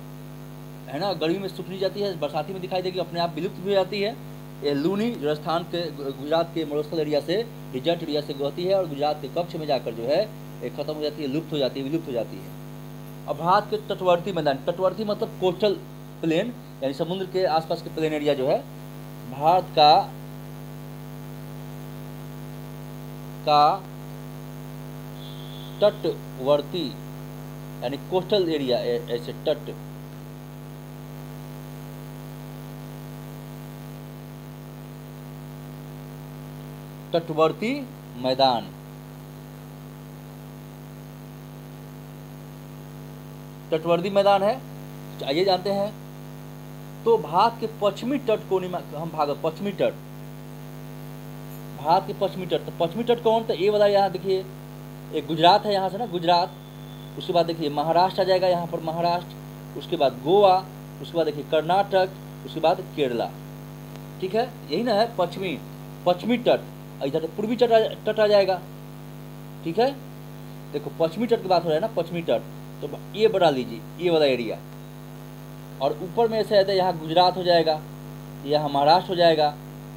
Speaker 1: है ना, गर्मी में सूख नहीं जाती है, बरसाती में दिखाई देगी, अपने आप विलुप्त भी हो जाती है। ये लूनी राजस्थान के, गुजरात के मरुस्थल एरिया से, डिजर्ट एरिया से होती है, और गुजरात के कच्छ में जाकर जो है ये खत्म हो जाती है, लुप्त हो जाती है, विलुप्त हो जाती है। अब भारत के तटवर्ती मैदान, तटवर्ती मतलब कोस्टल प्लेन, यानी समुद्र के आसपास के प्लेन एरिया जो है भारत का तटवर्ती यानी कोस्टल एरिया, ऐसे तट, तटवर्ती मैदान, तटवर्ती मैदान है। आइए जानते हैं। तो भारत के पश्चिमी तट को हम पश्चिमी तट, भारत के पश्चिमी तट, तो पश्चिमी तट कौन? तो ये वाला यहाँ देखिए, एक गुजरात है यहाँ से ना, गुजरात, उसके बाद देखिए महाराष्ट्र आ जाएगा यहाँ पर, महाराष्ट्र, उसके बाद गोवा, उसके बाद देखिए कर्नाटक, उसके बाद केरला। ठीक है, यही ना है पश्चिमी तट। इधर पूर्वी तट आ जाएगा। ठीक है, देखो पश्चिमी तट की बात हो रहा है ना, पश्चिमी तट, तो ये बना लीजिए, ये वाला एरिया, और ऊपर में ऐसे रहता है, यहाँ गुजरात हो जाएगा, यहाँ महाराष्ट्र हो जाएगा,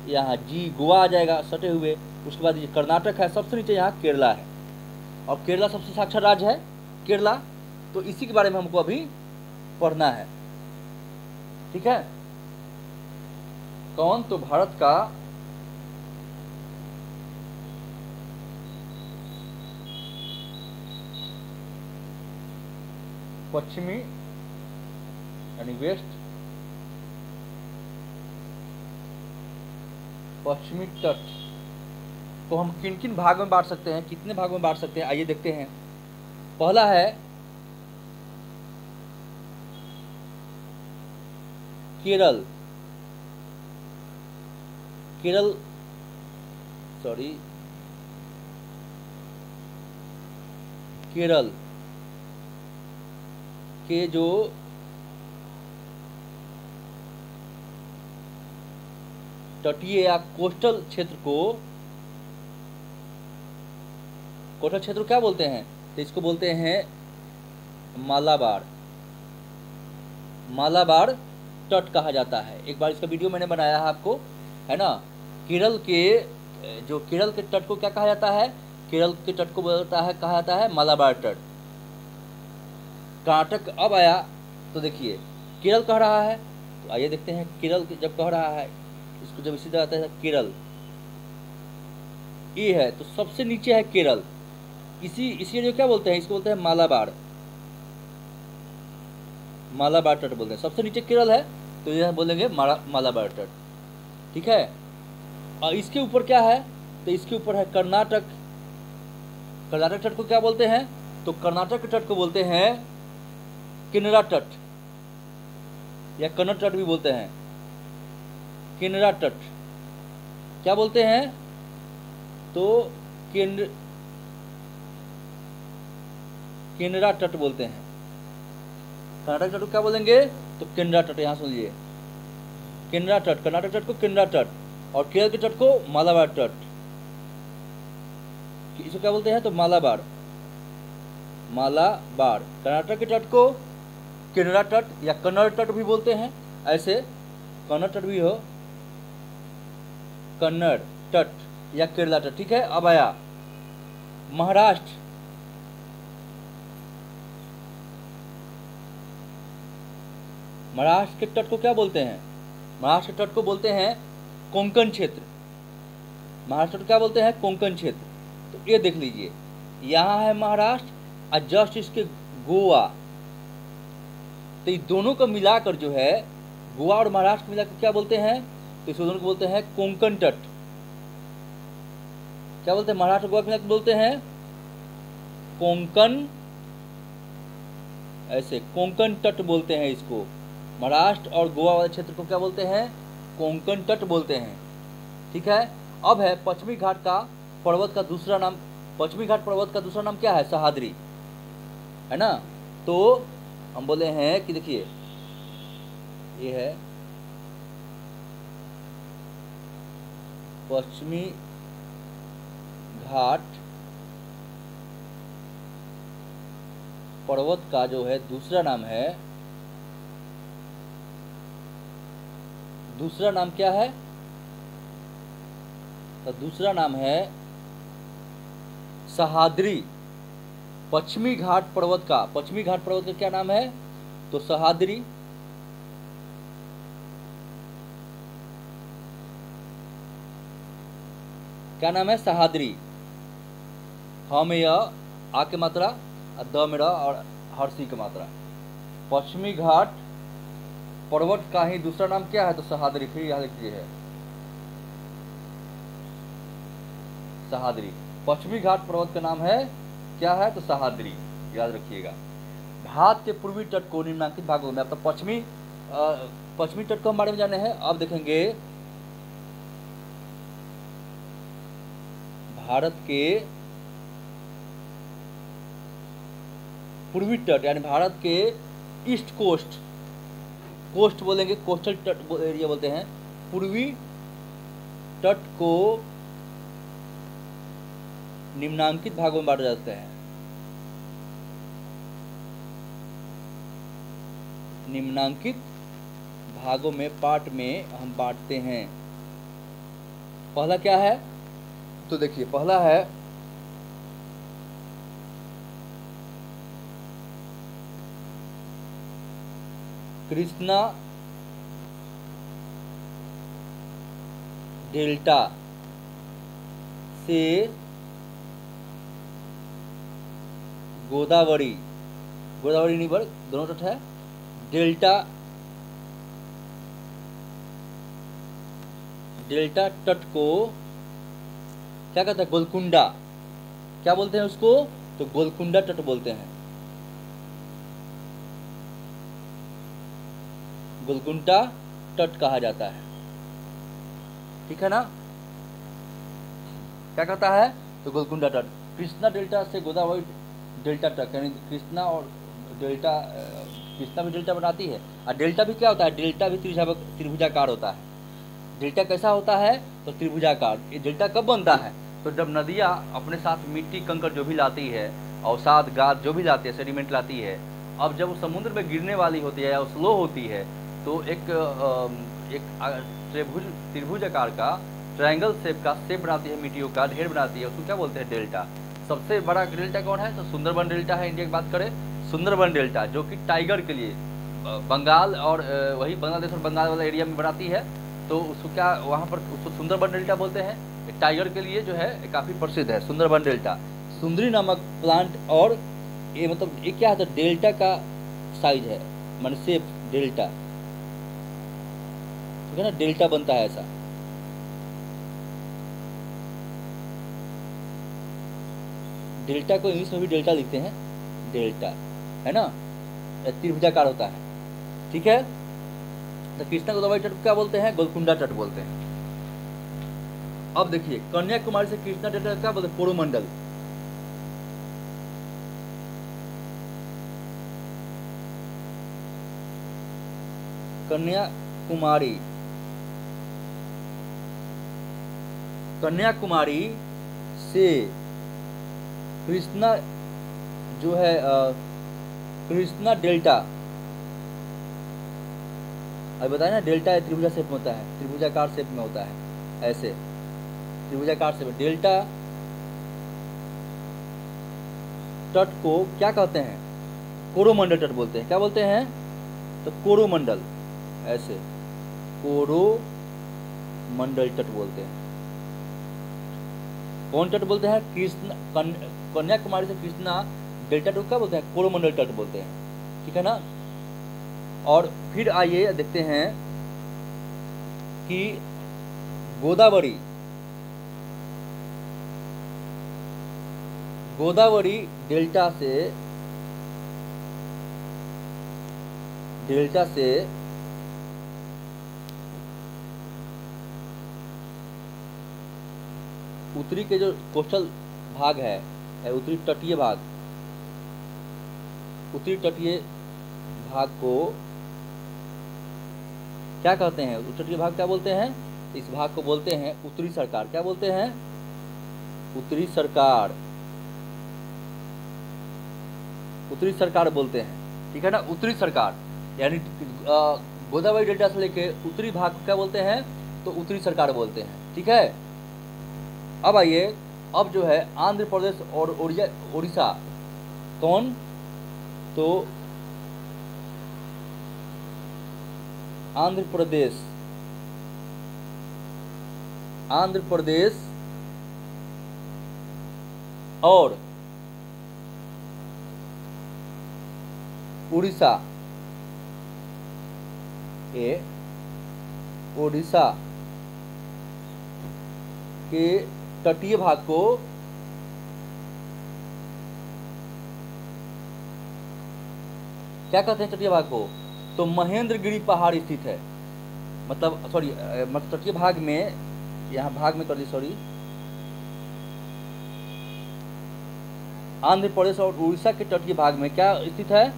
Speaker 1: यहाँ गोवा आ जाएगा सटे हुए, उसके बाद ये कर्नाटक है, सबसे नीचे यहाँ केरला है, और केरला सबसे साक्षर राज्य है केरला। तो इसी के बारे में हमको अभी पढ़ना है, ठीक है। कौन? तो भारत का पश्चिमी यानी वेस्ट पश्चिमी तट को हम किन किन भाग में बांट सकते हैं, कितने भागों में बांट सकते हैं, आइए देखते हैं। पहला है केरल। केरल केरल के जो तटीय या कोस्टल क्षेत्र को, कोस्टल क्षेत्र क्या बोलते हैं? तो इसको बोलते हैं मालाबार। मालाबार तट कहा जाता है। एक बार इसका वीडियो मैंने बनाया है आपको, है ना। केरल के तट को क्या कहा जाता है? केरल के तट को कहा जाता है मालाबार तट। कर्नाटक अब आया तो देखिए केरल कह रहा है, तो आइए देखते हैं केरल जब कह रहा है, इसको जब इसी तरह आता है केरल ये है तो सबसे नीचे है केरल। इसी जो क्या बोलते हैं, इसको बोलते हैं मालाबार। मालाबार तट बोलते हैं। सबसे नीचे केरल है तो यह बोलेंगे मालाबार तट, ठीक है। और इसके ऊपर क्या है? तो इसके ऊपर है कर्नाटक। कर्नाटक तट को क्या बोलते हैं? तो कर्नाटक के तट को बोलते हैं किनरा तट या कन्नड़ तट भी बोलते हैं। किनरा तट क्या बोलते हैं? तो किनरा तट बोलते हैं। कर्नाटक तट को क्या बोलेंगे? तो किनरा तट। यहां सुनिए, किनरा तट, कर्नाटक तट को किनरा तट और केरल के तट को मालाबार तट। इसको क्या बोलते हैं? तो मालाबार। मालाबार। कर्नाटक के तट को किनरा तट या कन्नड़ तट भी बोलते हैं। ऐसे कन्नड़ तट भी हो, कन्नड़ तट या केरला तट, ठीक है। अब आया महाराष्ट्र। महाराष्ट्र के तट को क्या बोलते हैं? महाराष्ट्र के तट को बोलते हैं कोंकण क्षेत्र। महाराष्ट्र को क्या बोलते हैं? कोंकण क्षेत्र। तो ये देख लीजिए, यहाँ है महाराष्ट्र और जस्ट इसके गोवा। तो ये दोनों को मिलाकर जो है, गोवा और महाराष्ट्र को मिलाकर क्या बोलते हैं? तो इस दोनों को बोलते हैं कोंकण तट। क्या बोलते हैं? महाराष्ट्र गोवा को मिलाकर बोलते हैं कोंकण, ऐसे कोंकण तट बोलते हैं इसको। महाराष्ट्र और गोवा वाले क्षेत्र को क्या बोलते हैं? कोंकण तट बोलते हैं, ठीक है। अब है पश्चिमी घाट का पर्वत का दूसरा नाम। पश्चिमी घाट पर्वत का दूसरा नाम क्या है? सह्याद्री, है ना। तो हम बोले हैं कि देखिए ये है पश्चिमी घाट पर्वत का जो है दूसरा नाम है, दूसरा नाम क्या है? तो दूसरा नाम है सह्याद्री। पश्चिमी घाट पर्वत का, पश्चिमी घाट पर्वत का क्या नाम है? तो सह्याद्री। क्या नाम है? सह्याद्री। ह में य, आ की मात्रा, द में र और हर्षी की मात्रा। पश्चिमी घाट पर्वत का ही दूसरा नाम क्या है? तो सह्याद्री। फिर याद रखिए है सह्याद्री। पश्चिमी घाट पर्वत का नाम है क्या है? तो सह्याद्री, याद रखिएगा। भारत के पूर्वी तट को निम्नलिखित भागों में, अब तो पश्चिमी तट को हम बारे में जाने हैं। अब देखेंगे भारत के पूर्वी तट यानी भारत के ईस्ट कोस्ट, कोस्ट बोलेंगे, कोस्टल तट एरिया बोलते हैं। पूर्वी तट को निम्नांकित भागों में बांटा जाता है। निम्नांकित भागों में, पार्ट में हम बांटते हैं। पहला क्या है? तो देखिए, पहला है कृष्णा डेल्टा से गोदावरी, गोदावरी नहीं पर दोनों तट है, डेल्टा तट को क्या कहते हैं, गोलकुंडा, क्या बोलते हैं उसको, तो गोलकुंडा तट बोलते हैं, गोलकुंडा तट कहा जाता है। ठीक है ना, क्या कहता है, तो गोलकुंडा तट। कृष्णा डेल्टा से गोदावरी डेल्टा तक, यानी कृष्णा और डेल्टा, कृष्णा भी डेल्टा बनाती है, और डेल्टा भी क्या होता है, डेल्टा भी त्रिभुजाकार होता है। डेल्टा कैसा होता है, तो त्रिभुजाकार। ये डेल्टा कब बनता है, तो जब नदियाँ अपने साथ मिट्टी कंकड़ जो भी लाती है, अवसाद गाद जो भी लाती है, सेडिमेंट लाती है, अब जब वो समुद्र में गिरने वाली होती है या स्लो होती है, तो एक त्रिभुजाकार का, ट्रायंगल शेप का शेप बनाती है, मिट्टियों का ढेर बनाती है, उसको क्या बोलते हैं, डेल्टा। सबसे बड़ा डेल्टा कौन है, तो सुंदरबन डेल्टा है। इंडिया की बात करें, सुंदरबन डेल्टा जो कि टाइगर के लिए बंगाल और वही बांग्लादेश और बंगाल वाला एरिया में बनाती है, तो उसको क्या वहाँ पर उसको सुंदरबन डेल्टा बोलते हैं। टाइगर के लिए जो है काफ़ी प्रसिद्ध है सुंदरबन डेल्टा। सुंदरी नामक प्लांट, और ये मतलब ये क्या है, तो डेल्टा का साइज है, मान शेप डेल्टा, ठीक है ना, डेल्टा बनता है ऐसा। डेल्टा को इंग्लिश में भी डेल्टा लिखते हैं, डेल्टा, है ना, त्रिभुजाकार होता है। ठीक है, तो कृष्णा गोदावरी तट को क्या बोलते हैं, गोलकुंडा तट बोलते हैं। अब देखिए, कन्याकुमारी से कृष्णा तट क्या बोलते हैं, कोरोमंडल। कन्याकुमारी से कृष्णा जो है कृष्णा डेल्टा, अभी बताया ना, डेल्टा त्रिभुजा शेप में होता है, त्रिभुजाकार शेप में होता है, ऐसे त्रिभुजाकार शेप। डेल्टा तट को क्या कहते हैं, कोरोमंडल तट बोलते हैं। क्या बोलते हैं, तो कोरोमंडल, ऐसे कोरोमंडल तट बोलते हैं। कौन तट बोलते हैं, कन्याकुमारी से कृष्णा डेल्टा तट क्या बोलते हैं, कोरोमंडल तट बोलते हैं। ठीक है ना, और फिर आइए देखते हैं कि गोदावरी डेल्टा से उत्तरी के जो कोस्टल भाग है, उत्तरी तटीय भाग को क्या कहते हैं, उत्तरी तटीय भाग क्या बोलते हैं, इस भाग को बोलते हैं उत्तरी सरकार। क्या बोलते हैं, उत्तरी सरकार बोलते हैं। ठीक है ना, उत्तरी सरकार, यानी गोदावरी डेल्टा से लेके उत्तरी भाग को क्या बोलते हैं, तो उत्तरी सरकार बोलते हैं। ठीक है, अब आइए, अब जो है आंध्र प्रदेश और उड़ीसा, कौन, तो आंध्र प्रदेश और उड़ीसा के तटीय भाग को क्या कहते हैं, तटीय भाग को, तो महेंद्रगिरी पहाड़ स्थित है। मतलब सॉरी, मतलब तटीय भाग में, यहाँ भाग में कर दी, सॉरी, आंध्र प्रदेश और उड़ीसा के तटीय भाग में क्या स्थित है,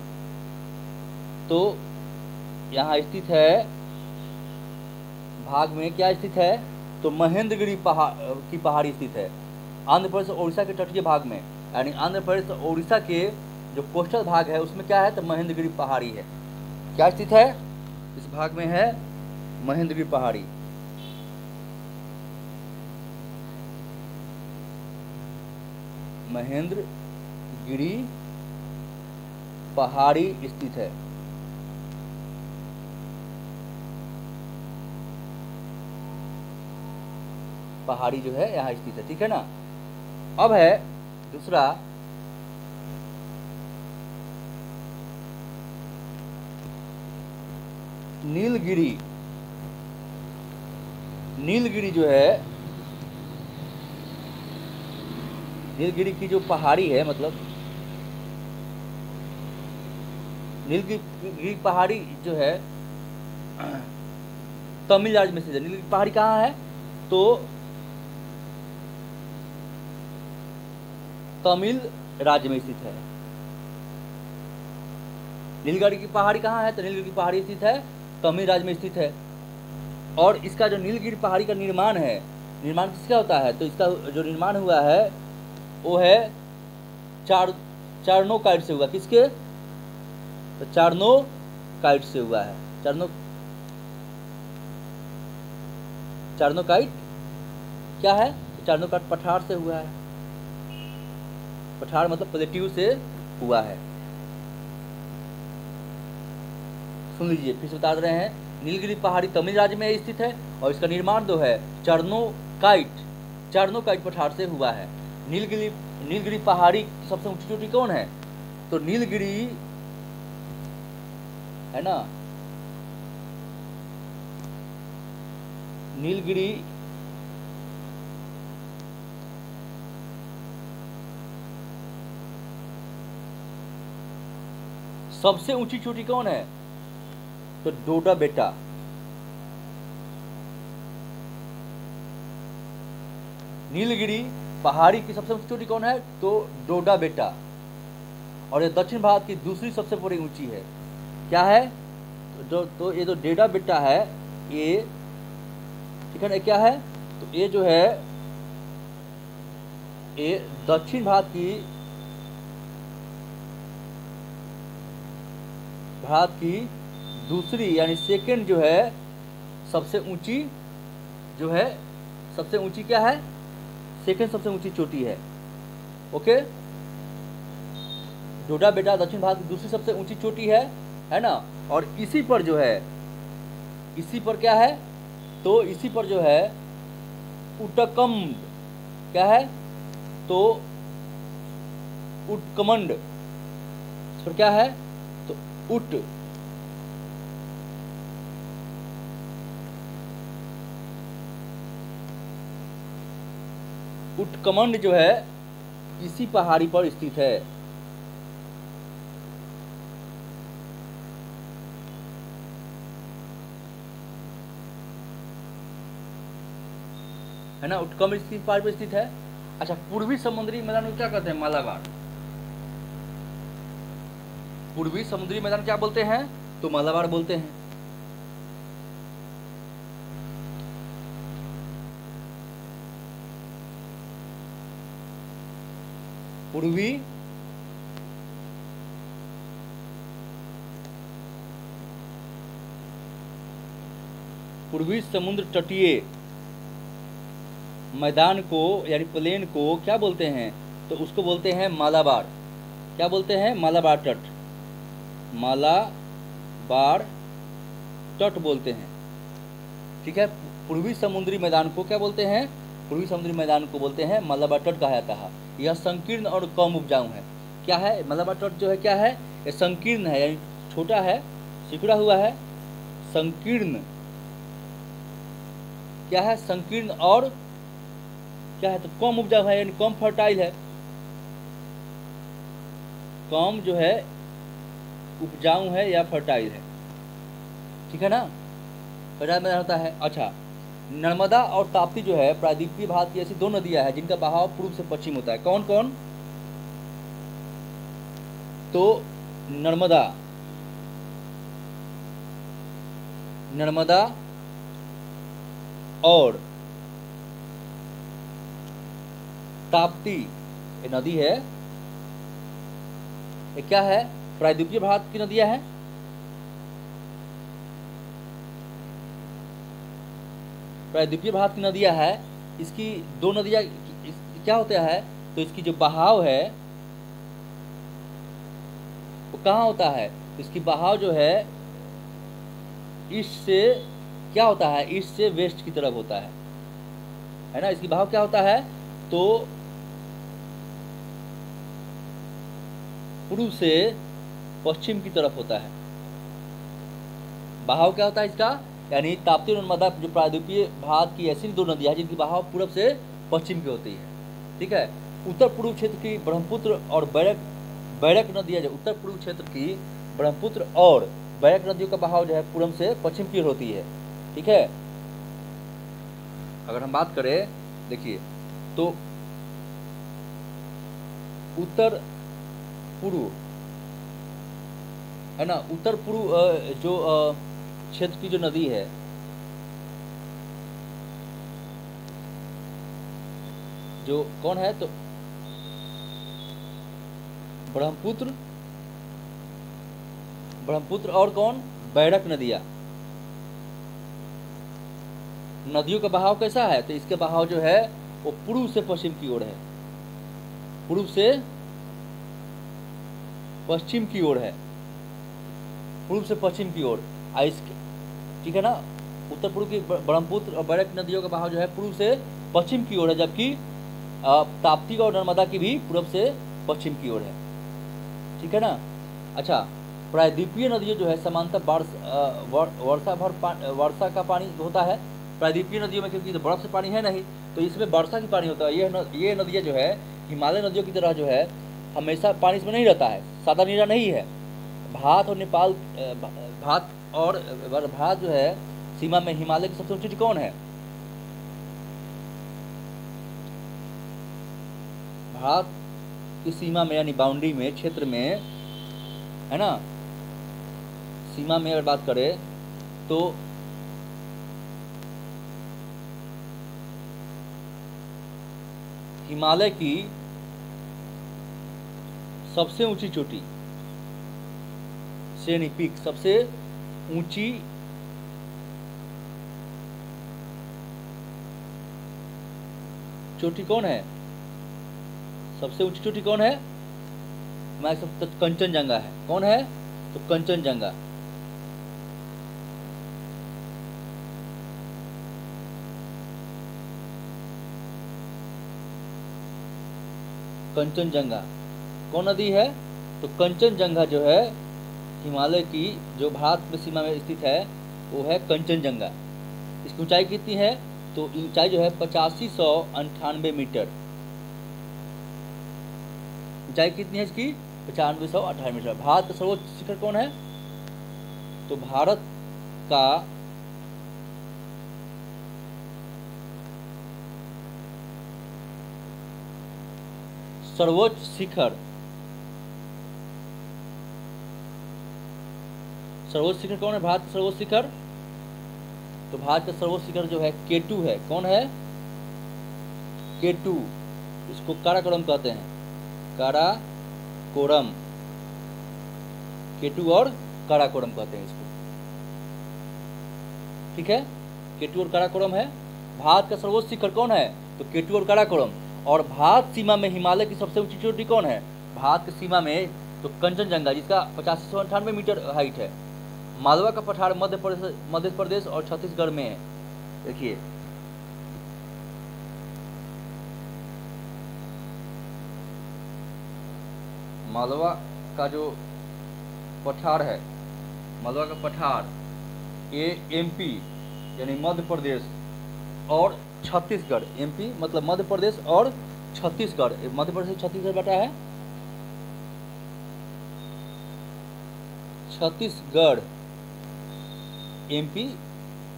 Speaker 1: तो यहाँ स्थित है, भाग में क्या स्थित है, तो महेंद्रगिरी की पहाड़ी स्थित है, आंध्र प्रदेश और उड़ीसा के तटीय भाग में। यानी आंध्र प्रदेश और उड़ीसा के जो कोस्टल भाग है उसमें क्या है, तो महेंद्रगिरी पहाड़ी है। क्या स्थित है, इस भाग में है महेंद्रगिरी पहाड़ी। महेंद्रगिरी पहाड़ी स्थित है। पहाड़ी जो है यहाँ स्थित है, ठीक है ना। अब है दूसरा, नीलगिरी। नीलगिरी जो है, नीलगिरी की जो पहाड़ी है, मतलब नीलगिरी पहाड़ी जो है तमिल राज्य में स्थित है। नीलगिरी पहाड़ी कहाँ है? तो तमिल राज्य में स्थित है। नीलगिरी की पहाड़ी कहाँ है? तो नीलगिरी की पहाड़ी स्थित है तमिल राज्य में स्थित है। और इसका जो नीलगिरी पहाड़ी का निर्माण है, निर्माण किसका होता है? तो इसका जो निर्माण हुआ है वो है चार्नोकाइट से हुआ। किसके? तो चार्नोकाइट से हुआ है। चार्नोकाइट क्या है? चार्नोकाइट पठार से हुआ है। पठार मतलब प्लेट्यू से हुआ है। सुन लीजिए, फिर से बता रहे हैं, नीलगिरी पहाड़ी तमिल राज्य में स्थित है और इसका निर्माण जो है चार्नोकाइट पठार से हुआ है। नीलगिरी पहाड़ी की सबसे ऊंची चोटी कौन है? तो नीलगिरी है ना, नीलगिरी सबसे ऊंची चोटी कौन है? तो डोडा बेटा। नीलगिरी पहाड़ी की सबसे ऊंची चोटी कौन है? तो डोडा बेटा। और ये दक्षिण भारत की दूसरी सबसे बड़ी ऊंची है। क्या है? तो ये जो डोडा बेटा है ये, ठीक है ना, क्या है? तो ये जो है ये दक्षिण भारत की दूसरी यानी सेकंड जो है सबसे ऊंची, जो है सबसे ऊंची क्या है? सेकंड सबसे ऊंची चोटी है। ओके, डोडा बेटा दक्षिण भारत की दूसरी सबसे ऊंची चोटी है ना। और इसी पर जो है, इसी पर क्या है? तो इसी पर जो है उटकमंड, क्या है? तो उटकमंड, इस पर क्या है? तो उटकमंड जो है इसी पहाड़ी पर स्थित है ना। उटकमंड इसी पहाड़ी पर स्थित है। अच्छा, पूर्वी समुद्री मैदान को क्या कहते हैं? मालाबार। पूर्वी समुद्री मैदान क्या बोलते हैं? तो मालाबार बोलते हैं। पूर्वी समुद्र तटीय मैदान को यानी प्लेन को क्या बोलते हैं? तो उसको बोलते हैं मालाबार। क्या बोलते हैं? मालाबार तट। मालाबार तट बोलते हैं, ठीक है। पूर्वी समुद्री मैदान को क्या बोलते हैं? पूर्वी समुद्री मैदान को बोलते हैं मालाबार तट कहा जाता है। यह संकीर्ण और कम उपजाऊ है। क्या है? मालाबार तट जो है क्या है? यह संकीर्ण है, यानी छोटा है, सिकुड़ा हुआ है। संकीर्ण क्या है? संकीर्ण और क्या है? तो कम उपजाऊ है, यानी कम फर्टाइल है। कम जो है उपजाऊ है या फर्टाइल है, ठीक है ना। फर्टाइल में होता है। अच्छा, नर्मदा और ताप्ती जो है प्रायद्वीपीय भारत की ऐसी दो नदियां हैं जिनका बहाव पूर्व से पश्चिम होता है। कौन कौन? तो नर्मदा और ताप्ती ये नदी है, ये क्या है? प्रायद्वीपीय भारत की नदियां हैं। प्रायद्वीपीय भारत की नदियां है। इसकी दो नदियां क्या होता है? तो इसकी जो बहाव है वो कहाँ होता है? इसकी बहाव जो है ईस्ट से क्या होता है? ईस्ट से वेस्ट की तरफ होता है है ना। इसकी बहाव क्या होता है, तो पूर्व से पश्चिम की तरफ होता है। बहाव क्या होता है इसका, यानी ताप्ती और नर्मदा जो प्रायद्वीपीय भाग की ऐसी दो नदियां हैं जिनकी बहाव पूर्व से पश्चिम की होती है, ठीक है। उत्तर पूर्व क्षेत्र की ब्रह्मपुत्र और बैरक नदियां, जो उत्तर पूर्व क्षेत्र की ब्रह्मपुत्र और बैरक नदियों का बहाव जो है पूर्व से पश्चिम की ओर होती है, ठीक है। अगर हम बात करें, देखिए, तो उत्तर पूर्व, है ना, उत्तर पूर्व जो क्षेत्र की जो नदी है, जो कौन है, तो ब्रह्मपुत्र और कौन, बैरक नदियां। नदियों का बहाव कैसा है, तो इसके बहाव जो है वो पूर्व से पश्चिम की ओर है, पूर्व से पश्चिम की ओर है, पूर्व से पश्चिम की ओर। इसके, ठीक है ना, उत्तर पूर्व की ब्रह्मपुत्र और बैरक नदियों का बहाव जो है पूर्व से पश्चिम की ओर है, जबकि ताप्ती और नर्मदा की भी पूर्व से पश्चिम की ओर है, ठीक है ना। अच्छा, प्रायद्वीपीय नदियां जो है समांतर वर्षा का पानी होता है प्रायद्वीपीय नदियों में, क्योंकि तो बर्फ से पानी है नहीं, तो इसमें वर्षा की पानी होता है। ये नदियां जो है हिमालय नदियों की तरह जो है हमेशा पानी इसमें नहीं रहता है, सादा नीरा नहीं है। भारत और नेपाल, भारत जो है सीमा में हिमालय की सबसे ऊंची कौन है, भारत की सीमा में, यानी बाउंड्री में, क्षेत्र में, है ना, सीमा में अगर बात करें तो हिमालय की सबसे ऊंची चोटी, श्रेणी पीक, सबसे ऊंची चोटी कौन है, सबसे ऊंची चोटी कौन है, मैं सब कंचनजंगा है। कौन है, तो कंचनजंगा। कंचनजंगा कौन नदी है, तो कंचनजंगा जो है हिमालय की जो भारत में सीमा में स्थित है वो है कंचनजंगा। इसकी ऊंचाई कितनी है, तो ऊंचाई जो है 8598 मीटर। ऊंचाई कितनी है इसकी, 9598 मीटर। भारत का सर्वोच्च शिखर कौन है, तो भारत का सर्वोच्च शिखर कौन है, भारत का सर्वोच्च शिखर, तो भारत का सर्वोच्च शिखर जो है K2 है। कौन है, K2, इसको काराकोरम कहते हैं, काराकोरम, K2 और काराकोरम कहते हैं इसको, ठीक है। K2 और काराकोरम है। भारत का सर्वोच्च शिखर कौन है, तो K2 और काराकोरम। और भारत सीमा में हिमालय की सबसे ऊंची चोटी कौन है, भारत की सीमा में, तो कंचनजंगा, जिसका 8598 मीटर हाइट है। मालवा का पठार मध्य प्रदेश और छत्तीसगढ़ में है। देखिए, मालवा का जो पठार है, मालवा का पठार, ये MP यानी मध्य प्रदेश और छत्तीसगढ़, MP मतलब मध्य प्रदेश और छत्तीसगढ़, मध्य प्रदेश छत्तीसगढ़ बटा है, छत्तीसगढ़, MP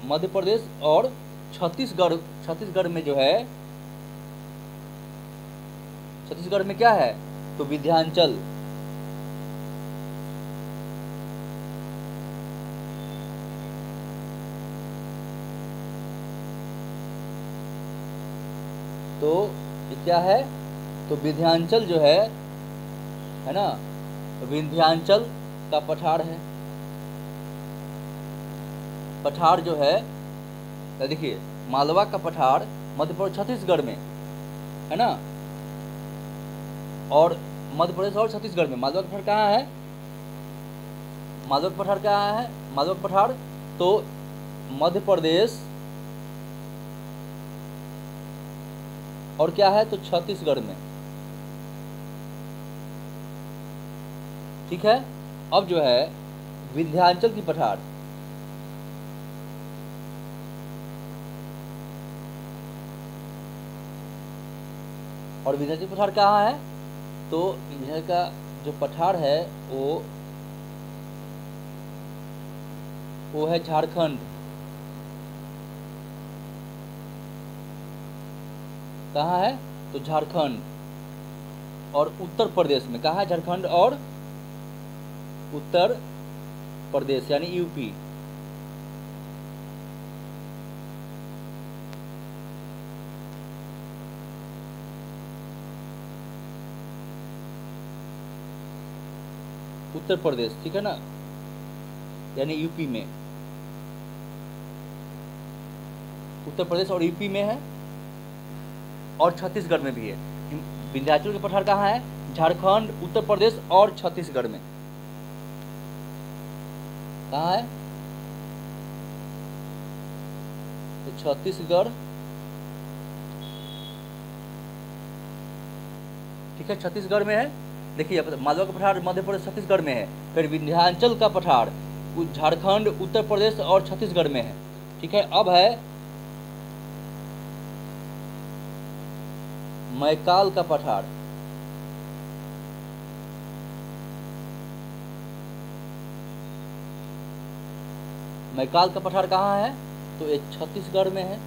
Speaker 1: मध्य प्रदेश और छत्तीसगढ़ में जो है, छत्तीसगढ़ में क्या है, तो विंध्याचल, तो ये क्या है, तो विंध्याचल जो है ना, विंध्याचल का पठार है। पठार जो है, देखिए, मालवा का पठार मध्य प्रदेश छत्तीसगढ़ में है ना, और मध्य प्रदेश और छत्तीसगढ़ में। मालवा का पठार कहाँ है, मालवा का पठार कहाँ है, मालवा का पठार तो मध्य प्रदेश और क्या है तो छत्तीसगढ़ में। ठीक है, अब जो है विंध्याचल की पठार, और विंध्याचल की पठार कहाँ है तो विंध्याचल का जो पठार है वो है झारखंड। कहाँ है तो झारखंड, और उत्तर प्रदेश में कहाँ है झारखंड और उत्तर प्रदेश यानी यूपी। उत्तर प्रदेश, ठीक है ना, यानी यूपी में, उत्तर प्रदेश और यूपी में है, और छत्तीसगढ़ में भी है। विंध्याचल के पठार कहाँ है, झारखंड, उत्तर प्रदेश और छत्तीसगढ़ में। कहाँ है तो छत्तीसगढ़, ठीक है, छत्तीसगढ़ में है। देखिए मालवा का पठार मध्य प्रदेश छत्तीसगढ़ में है, फिर विंध्याचल का पठार झारखंड, उत्तर प्रदेश और छत्तीसगढ़ में है। ठीक है, अब है मैकाल का पठार। मैकाल का पठार कहाँ है तो ये छत्तीसगढ़ में है।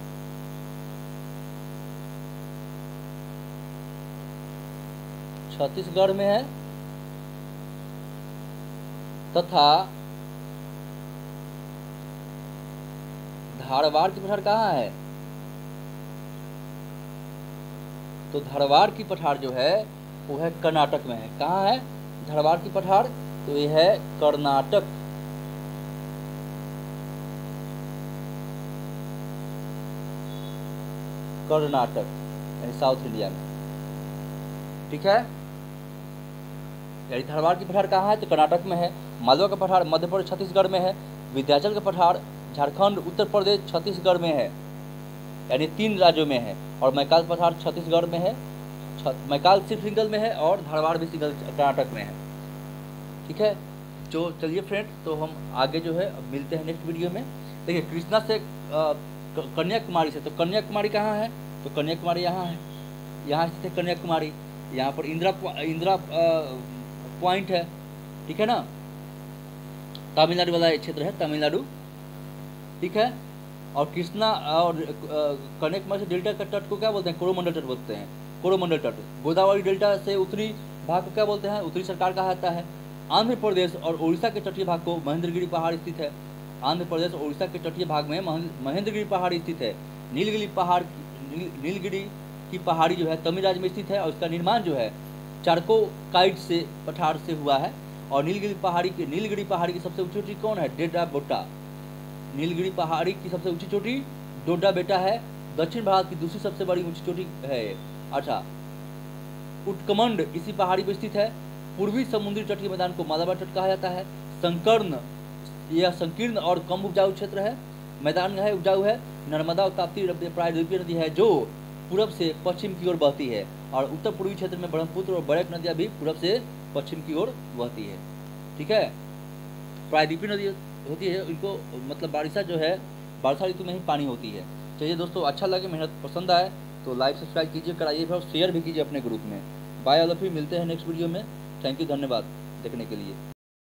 Speaker 1: छत्तीसगढ़ में है, तथा धारवाड़ की पठार कहाँ है तो धारवाड़ की पठार जो है वो है कर्नाटक में है। कहाँ है धारवाड़ की पठार तो ये है कर्नाटक। कर्नाटक यानी साउथ इंडिया में। ठीक है, यानी धारवाड़ की पठार कहाँ है तो कर्नाटक में है। मालवा का पठार मध्य प्रदेश छत्तीसगढ़ में है। विंध्याचल का पठार झारखंड, उत्तर प्रदेश, छत्तीसगढ़ में है, यानी 3 राज्यों में है। और मैकाल पठार छत्तीसगढ़ में है, मैकाल सिर्फ सिंगल में है, और धारवाड़ भी सिंगल कर्नाटक में है। ठीक है, जो चलिए फ्रेंड, तो हम आगे जो है अब मिलते हैं नेक्स्ट वीडियो में। देखिए कृष्णा से कन्याकुमारी से, तो कन्याकुमारी कहाँ है तो कन्याकुमारी यहाँ है, यहाँ स्थित है कन्याकुमारी। यहाँ पर इंदिरा पॉइंट है, ठीक है ना, तमिलनाडु वाला क्षेत्र है, तमिलनाडु। ठीक है, और कृष्णा और कन्याकुमारी से डेल्टा का तट को क्या बोलते हैं कोरोमंडल तट बोलते हैं, कोरोमंडल तट। गोदावरी डेल्टा से उत्तरी भाग को क्या बोलते हैं उत्तरी सरकार कहा जाता है। आंध्र प्रदेश और उड़ीसा के तटीय भाग को महेंद्रगिरी पहाड़ स्थित है। आंध्र प्रदेश और उड़ीसा के तटीय भाग में महेंद्रगिरी पहाड़ी स्थित है। नीलगिरी की पहाड़ी जो है तमिल राज्य में स्थित है, और इसका निर्माण जो है चारकोकाइट से पठार से हुआ है। और नीलगिरी पहाड़ी की सबसे ऊंची चोटी कौन है डोडा बेटा। नीलगिरी पहाड़ी की सबसे ऊंची चोटी डोडा बेटा है। दक्षिण भारत की दूसरी सबसे बड़ी ऊंची चोटी है। अच्छा, उटकमंड इसी पहाड़ी पर स्थित है। पूर्वी समुद्री तटीय मैदान को मालाबार तट कहा जाता है। यह संकीर्ण और कम उपजाऊ क्षेत्र है। मैदान है उपजाऊ है। नर्मदा और ताप्ती प्रायद्वीपीय नदी है जो पूरब से पश्चिम की ओर बहती है, और उत्तर पूर्वी क्षेत्र में ब्रह्मपुत्र और बड़क नदियां भी पूरब से पश्चिम की ओर बहती है। ठीक है, प्रायद्वीपीय नदी होती है, इनको मतलब बारिशा जो है वर्षा ऋतु में ही पानी होती है। चलिए दोस्तों, अच्छा लगे, मेहनत पसंद आए तो लाइक सब्सक्राइब कीजिए, कराइए और शेयर भी कीजिए अपने ग्रुप में। बाय ऑल ऑफ यू, मिलते हैं नेक्स्ट वीडियो में। थैंक यू, धन्यवाद देखने के लिए।